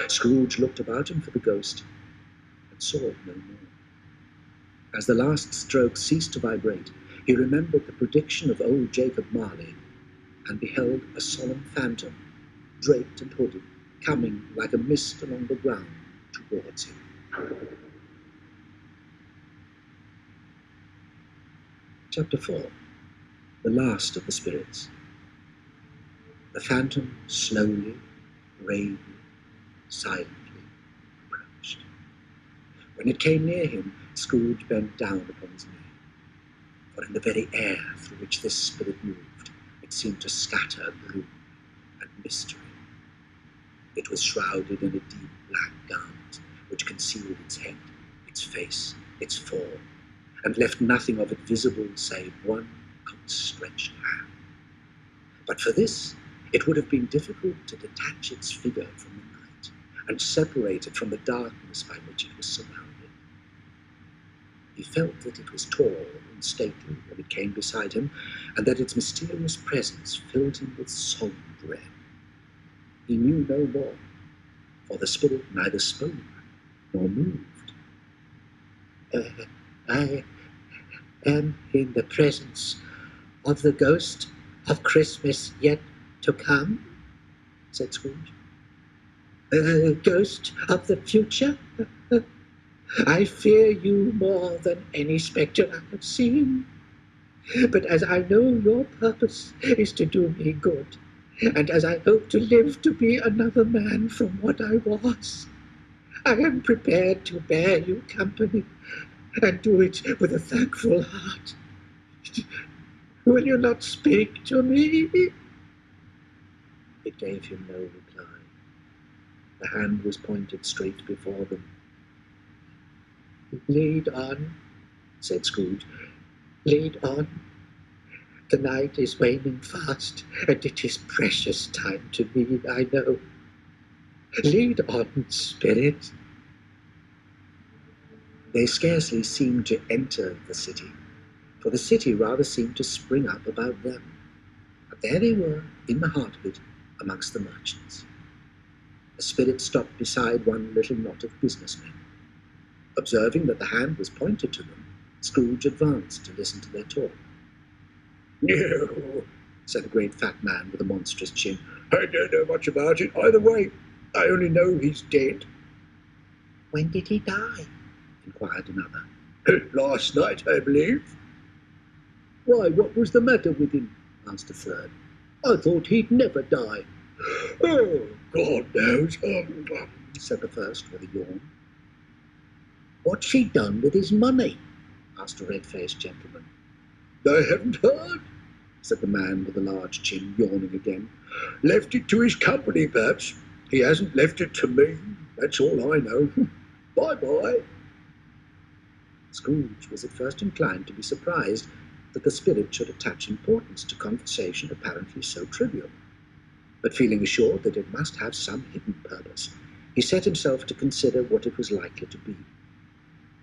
Scrooge looked about him for the ghost and saw it no more. As the last stroke ceased to vibrate, he remembered the prediction of old Jacob Marley and beheld a solemn phantom, draped and hooded, coming like a mist along the ground towards him. Chapter 4. The last of the spirits. The phantom slowly, gravely, silently approached. When it came near him, Scrooge bent down upon his knee. For in the very air through which this spirit moved, it seemed to scatter gloom and mystery. It was shrouded in a deep black garment which concealed its head, its face, its form, and left nothing of it visible save one outstretched hand. But for this, it would have been difficult to detach its figure from the night and separate it from the darkness by which it was surrounded. He felt that it was tall and stately when it came beside him, and that its mysterious presence filled him with soul dread. He knew no more, for the spirit neither spoke nor moved. "I am in the presence of the ghost of Christmas yet to come," said Scrooge. "A ghost of the future? I fear you more than any spectre I have seen. But as I know your purpose is to do me good, and as I hope to live to be another man from what I was, I am prepared to bear you company and do it with a thankful heart. Will you not speak to me?" It gave him no reply. The hand was pointed straight before them. "Lead on," said Scrooge. "lead on. The night is waning fast, and it is precious time to me, I know. Lead on, spirit." They scarcely seemed to enter the city, for the city rather seemed to spring up about them. But there they were, in the heart of it, amongst the merchants. The spirit stopped beside one little knot of businessmen. Observing that the hand was pointed to them, Scrooge advanced to listen to their talk. "No," said a great fat man with a monstrous chin. "I don't know much about it either way. I only know he's dead." "When did he die?" inquired another. "Last night, I believe." "Why, what was the matter with him?" asked a third. "I thought he'd never die." "Oh, God knows," said the first with a yawn. "What's he done with his money?" asked a red-faced gentleman. "I haven't heard," said the man with the large chin, yawning again. "Left it to his company, perhaps. He hasn't left it to me. That's all I know. Bye-bye." Scrooge was at first inclined to be surprised that the spirit should attach importance to conversation apparently so trivial. But feeling assured that it must have some hidden purpose, he set himself to consider what it was likely to be.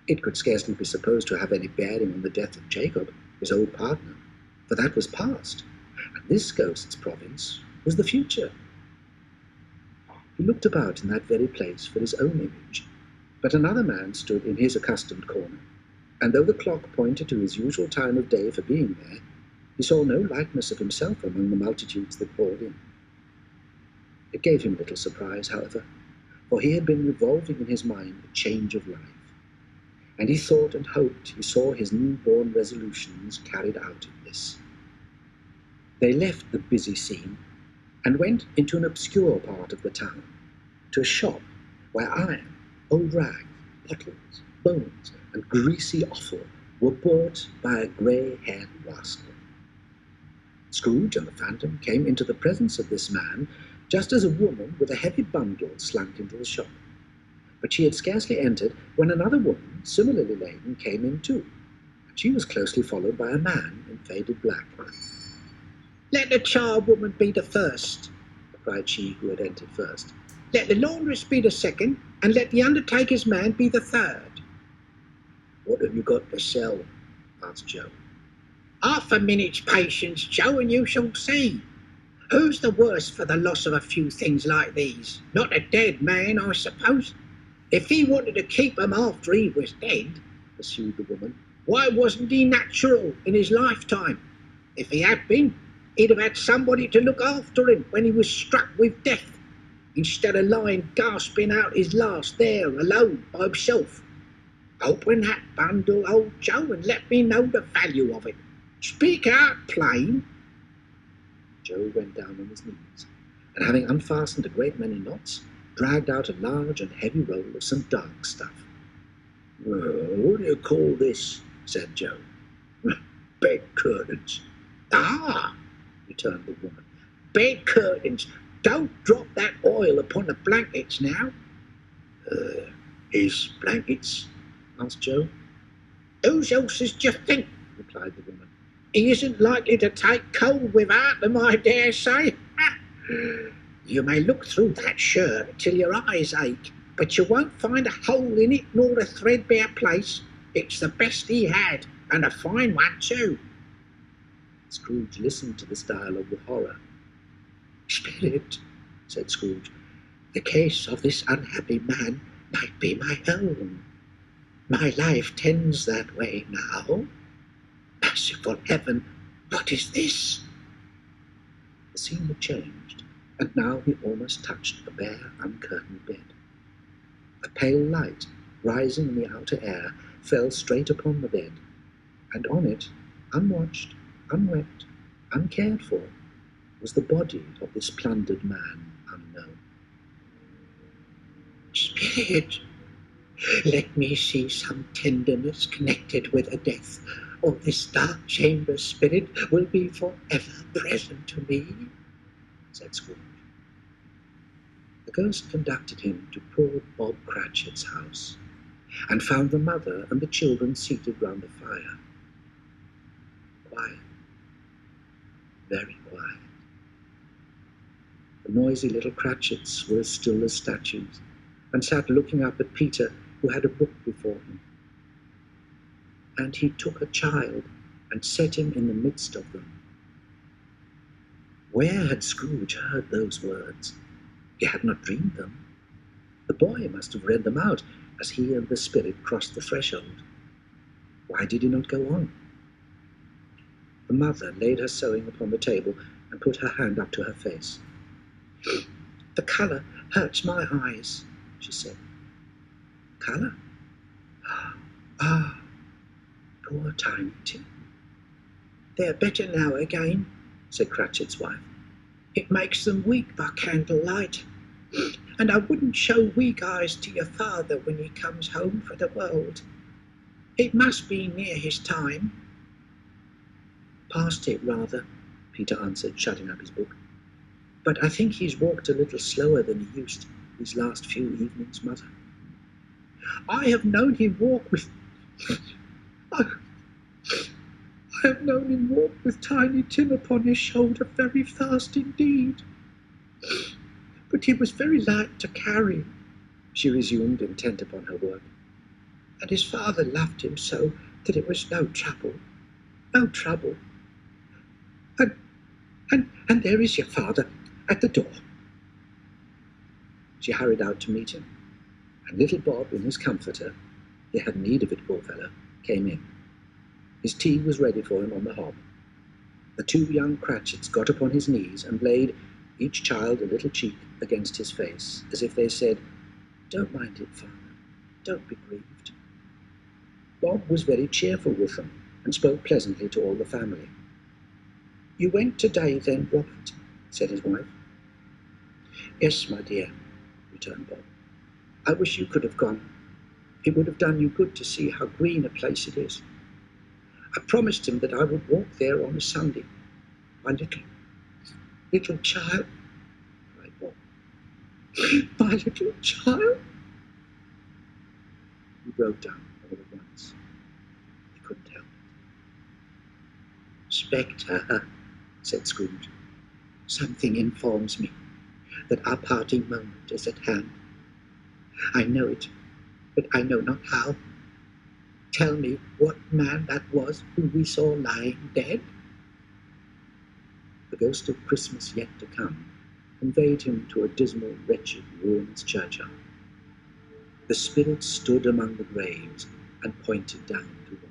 It could scarcely be supposed to have any bearing on the death of Jacob, his old partner, for that was past, and this ghost's province was the future. He looked about in that very place for his own image, but another man stood in his accustomed corner, and though the clock pointed to his usual time of day for being there, he saw no likeness of himself among the multitudes that poured in. It gave him little surprise, however, for he had been revolving in his mind the change of life, and he thought and hoped he saw his new-born resolutions carried out in this. They left the busy scene and went into an obscure part of the town, to a shop where iron, old rags, bottles, bones, and greasy offal were bought by a grey-haired rascal. Scrooge and the Phantom came into the presence of this man just as a woman with a heavy bundle slunk into the shop. But she had scarcely entered when another woman, similarly laden, came in too, and she was closely followed by a man in faded black. "Let the charwoman be the first," cried she who had entered first. "Let the laundress be the second, and let the undertaker's man be the third." "What have you got to sell?" asked Joe. "Half a minute's patience, Joe, and you shall see. Who's the worse for the loss of a few things like these? Not a dead man, I suppose. If he wanted to keep 'em after he was dead," pursued the woman, "why wasn't he natural in his lifetime? If he had been, he'd have had somebody to look after him when he was struck with death, instead of lying gasping out his last there alone by himself. Open that bundle, old Joe, and let me know the value of it. Speak out plain." Joe went down on his knees, and having unfastened a great many knots, dragged out a large and heavy roll of some dark stuff. "What do you call this?" said Joe. "Bed curtains." "Ah," returned the woman, "bed curtains. Don't drop that oil upon the blankets now." His blankets?" asked Joe. "Whose else's d'ye think?" replied the woman. "He isn't likely to take cold without them, I dare say. You may look through that shirt till your eyes ache, but you won't find a hole in it nor a threadbare place. It's the best he had, and a fine one too." Scrooge listened to this dialogue with horror. "Spirit," said Scrooge, "the case of this unhappy man might be my own. My life tends that way now. Merciful heaven, what is this?" The scene had changed, and now he almost touched a bare, uncurtained bed. A pale light, rising in the outer air, fell straight upon the bed, and on it, unwatched, unwept, uncared for, was the body of this plundered man unknown. "Spirit, let me see some tenderness connected with the death, or this dark chamber spirit will be forever present to me," said Scrooge. The ghost conducted him to poor Bob Cratchit's house, and found the mother and the children seated round the fire. Quiet, very quiet. The noisy little Cratchits were as still as statues, and sat looking up at Peter, who had a book before him. "And he took a child, and set him in the midst of them." Where had Scrooge heard those words? He had not dreamed them. The boy must have read them out as he and the spirit crossed the threshold. Why did he not go on? The mother laid her sewing upon the table and put her hand up to her face. "The colour hurts my eyes," she said. "Colour? Ah, poor Tiny Tim." "They're better now again," said Cratchit's wife. "It makes them weak by candlelight. And I wouldn't show weak eyes to your father when he comes home for the world. It must be near his time." "Past it, rather," Peter answered, shutting up his book. "But I think he's walked a little slower than he used these last few evenings, Mother." "I have known him walk with... I I have known him walk with Tiny Tim upon his shoulder very fast indeed. But he was very light to carry, she resumed, intent upon her work, and his father loved him so that it was no trouble. And there is your father at the door. She hurried out to meet him, and little Bob, in his comforter, he had need of it, poor fellow, came in. His tea was ready for him on the hob. The two young Cratchits got upon his knees and laid each child a little cheek against his face, as if they said, "Don't mind it, father, don't be grieved." Bob was very cheerful with them, and spoke pleasantly to all the family. "You went today, then, Robert?" said his wife. "Yes, my dear," returned Bob. "I wish you could have gone. It would have done you good to see how green a place it is. I promised him that I would walk there on a Sunday. My little child," cried Bob. "My little child." He broke down all at once. He couldn't help it. "Spectre," said Scrooge, "something informs me that our parting moment is at hand. I know it, but I know not how. Tell me what man that was whom we saw lying dead." The ghost of Christmas yet to come conveyed him to a dismal, wretched, ruinous churchyard. The spirit stood among the graves and pointed down to one.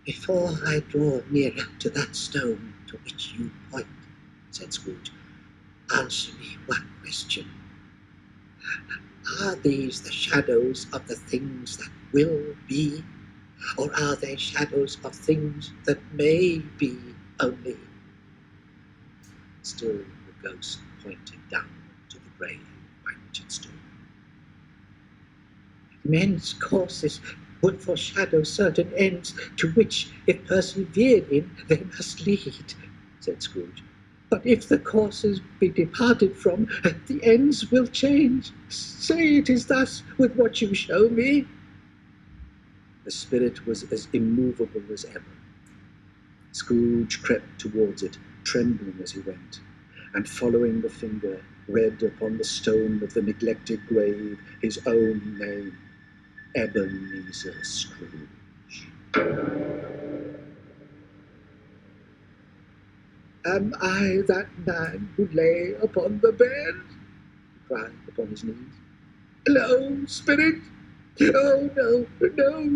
"Before I draw nearer to that stone to which you point," said Scrooge, "answer me one question. Are these the shadows of the things that will be, or are they shadows of things that may be only?" Still the ghost pointed down to the grave by which it stood. "Men's courses would foreshadow certain ends to which, if persevered in, they must lead," said Scrooge. "But if the courses be departed from, the ends will change. Say it is thus with what you show me." The spirit was as immovable as ever. Scrooge crept towards it, trembling as he went, and following the finger, read upon the stone of the neglected grave his own name, Ebenezer Scrooge. "Am I that man who lay upon the bed?" he cried upon his knees. "Hello, spirit! Oh, no,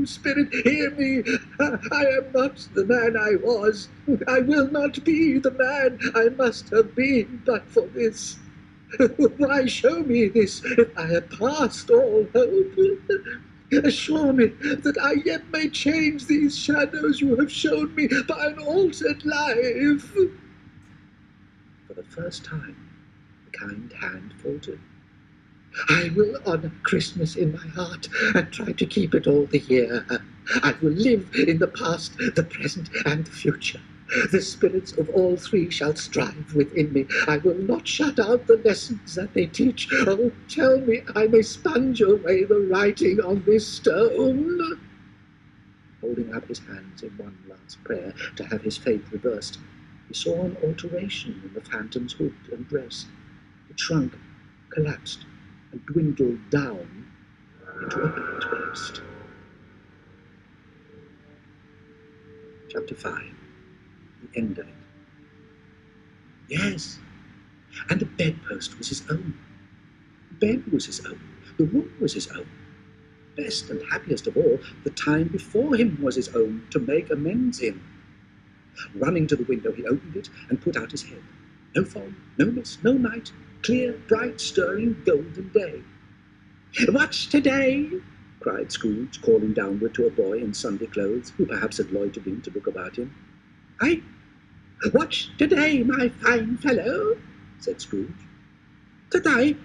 spirit, hear me! I am not the man I was. I will not be the man I must have been but for this. Why show me this if I have passed all hope? Assure me that I yet may change these shadows you have shown me by an altered life." For the first time, the kind hand faltered. "I will honour Christmas in my heart and try to keep it all the year. I will live in the past, the present, and the future. The spirits of all three shall strive within me. I will not shut out the lessons that they teach. Oh, tell me I may sponge away the writing on this stone." Holding up his hands in one last prayer to have his fate reversed, he saw an alteration in the phantom's hood and dress. It shrunk, collapsed, and dwindled down into a bedpost. Chapter 5. The end of it. Yes, and the bedpost was his own. The bed was his own. The room was his own. Best and happiest of all, the time before him was his own to make amends in. Running to the window, he opened it and put out his head. No fog, no mist, no night, clear, bright, stirring, golden day. "What's today?" cried Scrooge, calling downward to a boy in Sunday clothes, who perhaps had loitered in to look about him. "Aye, what's today, my fine fellow?" said Scrooge. "Today?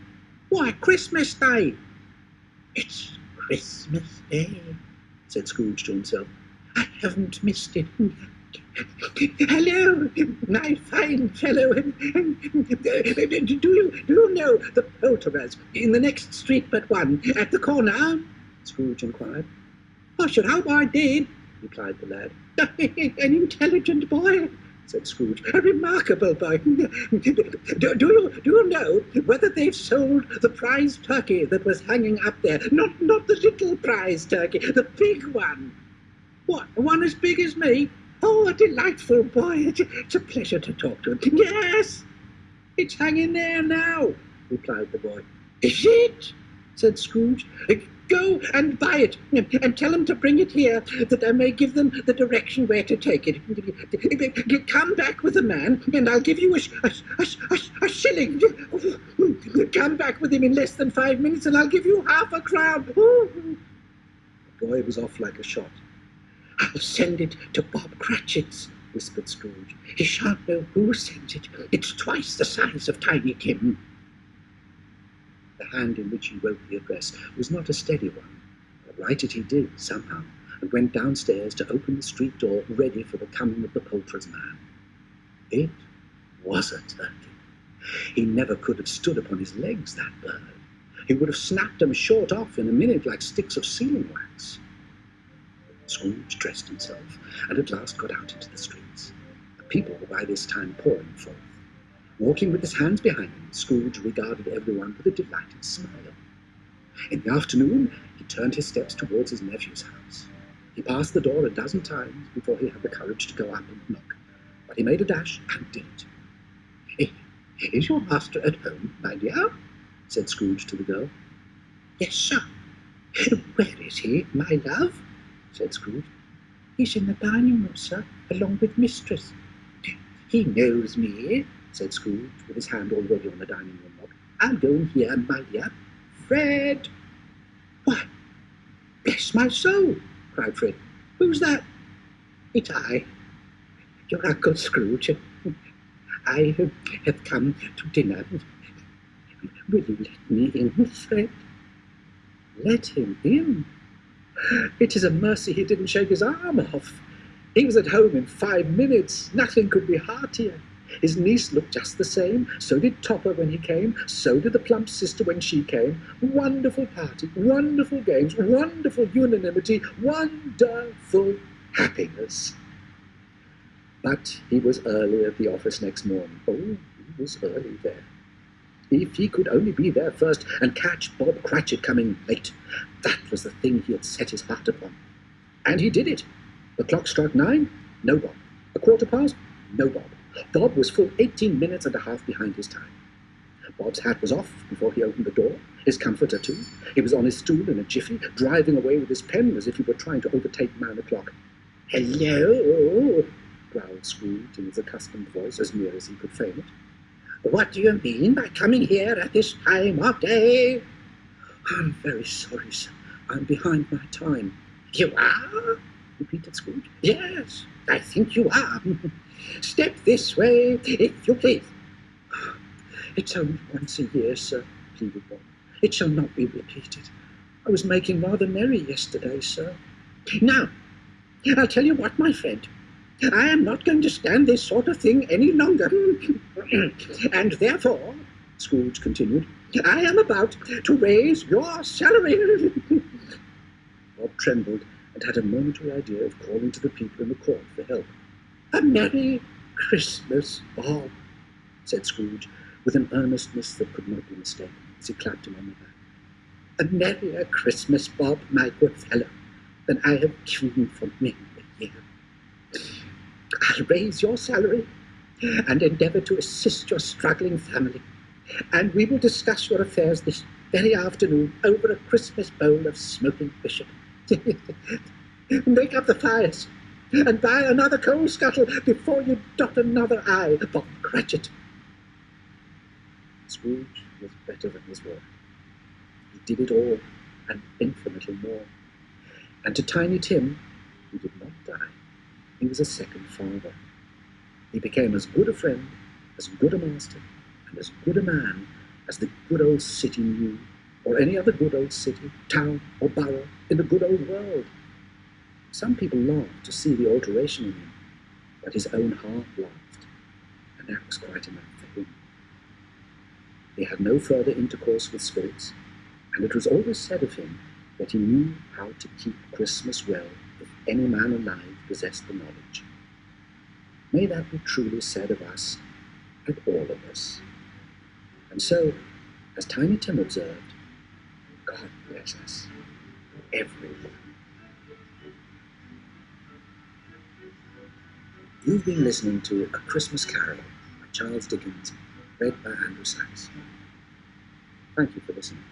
Why, Christmas Day." "It's Christmas Day," said Scrooge to himself. "I haven't missed it. Hello, my fine fellow. Do you know the poulterers in the next street but one, at the corner?" Scrooge inquired. "I should hope I did," replied the lad. "An intelligent boy," said Scrooge. "A remarkable boy. Do you know whether they've sold the prize turkey that was hanging up there? Not the little prize turkey, the big one." "What, one as big as me? Oh, a delightful boy. It's a pleasure to talk to him." "Yes, it's hanging there now," replied the boy. "Is it?" said Scrooge. "Go and buy it, and tell them to bring it here, that I may give them the direction where to take it. Come back with the man, and I'll give you a shilling. Come back with him in less than 5 minutes, and I'll give you half a crown." The boy was off like a shot. "I'll send it to Bob Cratchit's," whispered Scrooge. "He shan't know who sends it. It's twice the size of Tiny Tim." The hand in which he wrote the address was not a steady one, but write it he did, somehow, and went downstairs to open the street door, ready for the coming of the poulterer's man. It was a turkey. He never could have stood upon his legs, that bird. He would have snapped them short off in a minute like sticks of sealing wax. Scrooge dressed himself, and at last got out into the streets. The people were by this time pouring forth. Walking with his hands behind him, Scrooge regarded everyone with a delighted smile. In the afternoon, he turned his steps towards his nephew's house. He passed the door a dozen times before he had the courage to go up and knock, but he made a dash and did it. "Is your master at home, my dear?" said Scrooge to the girl. "Yes, sir." "Where is he, my love?" said Scrooge. "He's in the dining room, sir, along with mistress." "He knows me," said Scrooge, with his hand already on the dining room knob. "I'll go in here, my dear. Fred!" "Why, bless my soul!" cried Fred. "Who's that?" "It's I, your Uncle Scrooge. I have come to dinner. Will you let me in, Fred?" Let him in? It is a mercy he didn't shake his arm off. He was at home in 5 minutes. Nothing could be heartier. His niece looked just the same. So did Topper when he came. So did the plump sister when she came. Wonderful party, wonderful games, wonderful unanimity, wonderful happiness. But he was early at the office next morning. Oh, he was early there. If he could only be there first and catch Bob Cratchit coming late, that was the thing he had set his heart upon. And he did it. The clock struck 9, no Bob. 1/4 past, no Bob. Bob was full 18 minutes and a half behind his time. Bob's hat was off before he opened the door, his comforter too. He was on his stool in a jiffy, driving away with his pen as if he were trying to overtake 9 o'clock. "Hello," growled Scrooge in his accustomed voice, as near as he could frame it. "What do you mean by coming here at this time of day?" "I'm very sorry, sir. I'm behind my time." "You are?" repeated Scrooge. "Yes, I think you are. Step this way, if you please." "It's only once a year, sir," pleaded Bob. "It shall not be repeated. I was making rather merry yesterday, sir." "Now, I'll tell you what, my friend. I am not going to stand this sort of thing any longer. And therefore," Scrooge continued, "I am about to raise your salary." Bob trembled and had a momentary idea of calling to the people in the court for help. "A Merry Christmas, Bob," said Scrooge, with an earnestness that could not be mistaken, as he clapped him on the back. "A merrier Christmas, Bob, my good fellow, than I have given you for many a year. I'll raise your salary and endeavour to assist your struggling family, and we will discuss your affairs this very afternoon over a Christmas bowl of smoking bishop. Make up the fires, and buy another coal scuttle before you dot another I, Bob Cratchit." Scrooge was better than his word. He did it all, and infinitely more. And to Tiny Tim, who did not die, he was a second father. He became as good a friend, as good a master, and as good a man as the good old city knew, or any other good old city, town, or borough in the good old world. Some people laughed to see the alteration in him, but his own heart laughed, and that was quite enough for him. He had no further intercourse with spirits, and it was always said of him that he knew how to keep Christmas well if any man alive possessed the knowledge. May that be truly said of us and all of us. And so, as Tiny Tim observed, God bless us, everyone. You've been listening to A Christmas Carol by Charles Dickens, read by Andrew Sachs. Thank you for listening.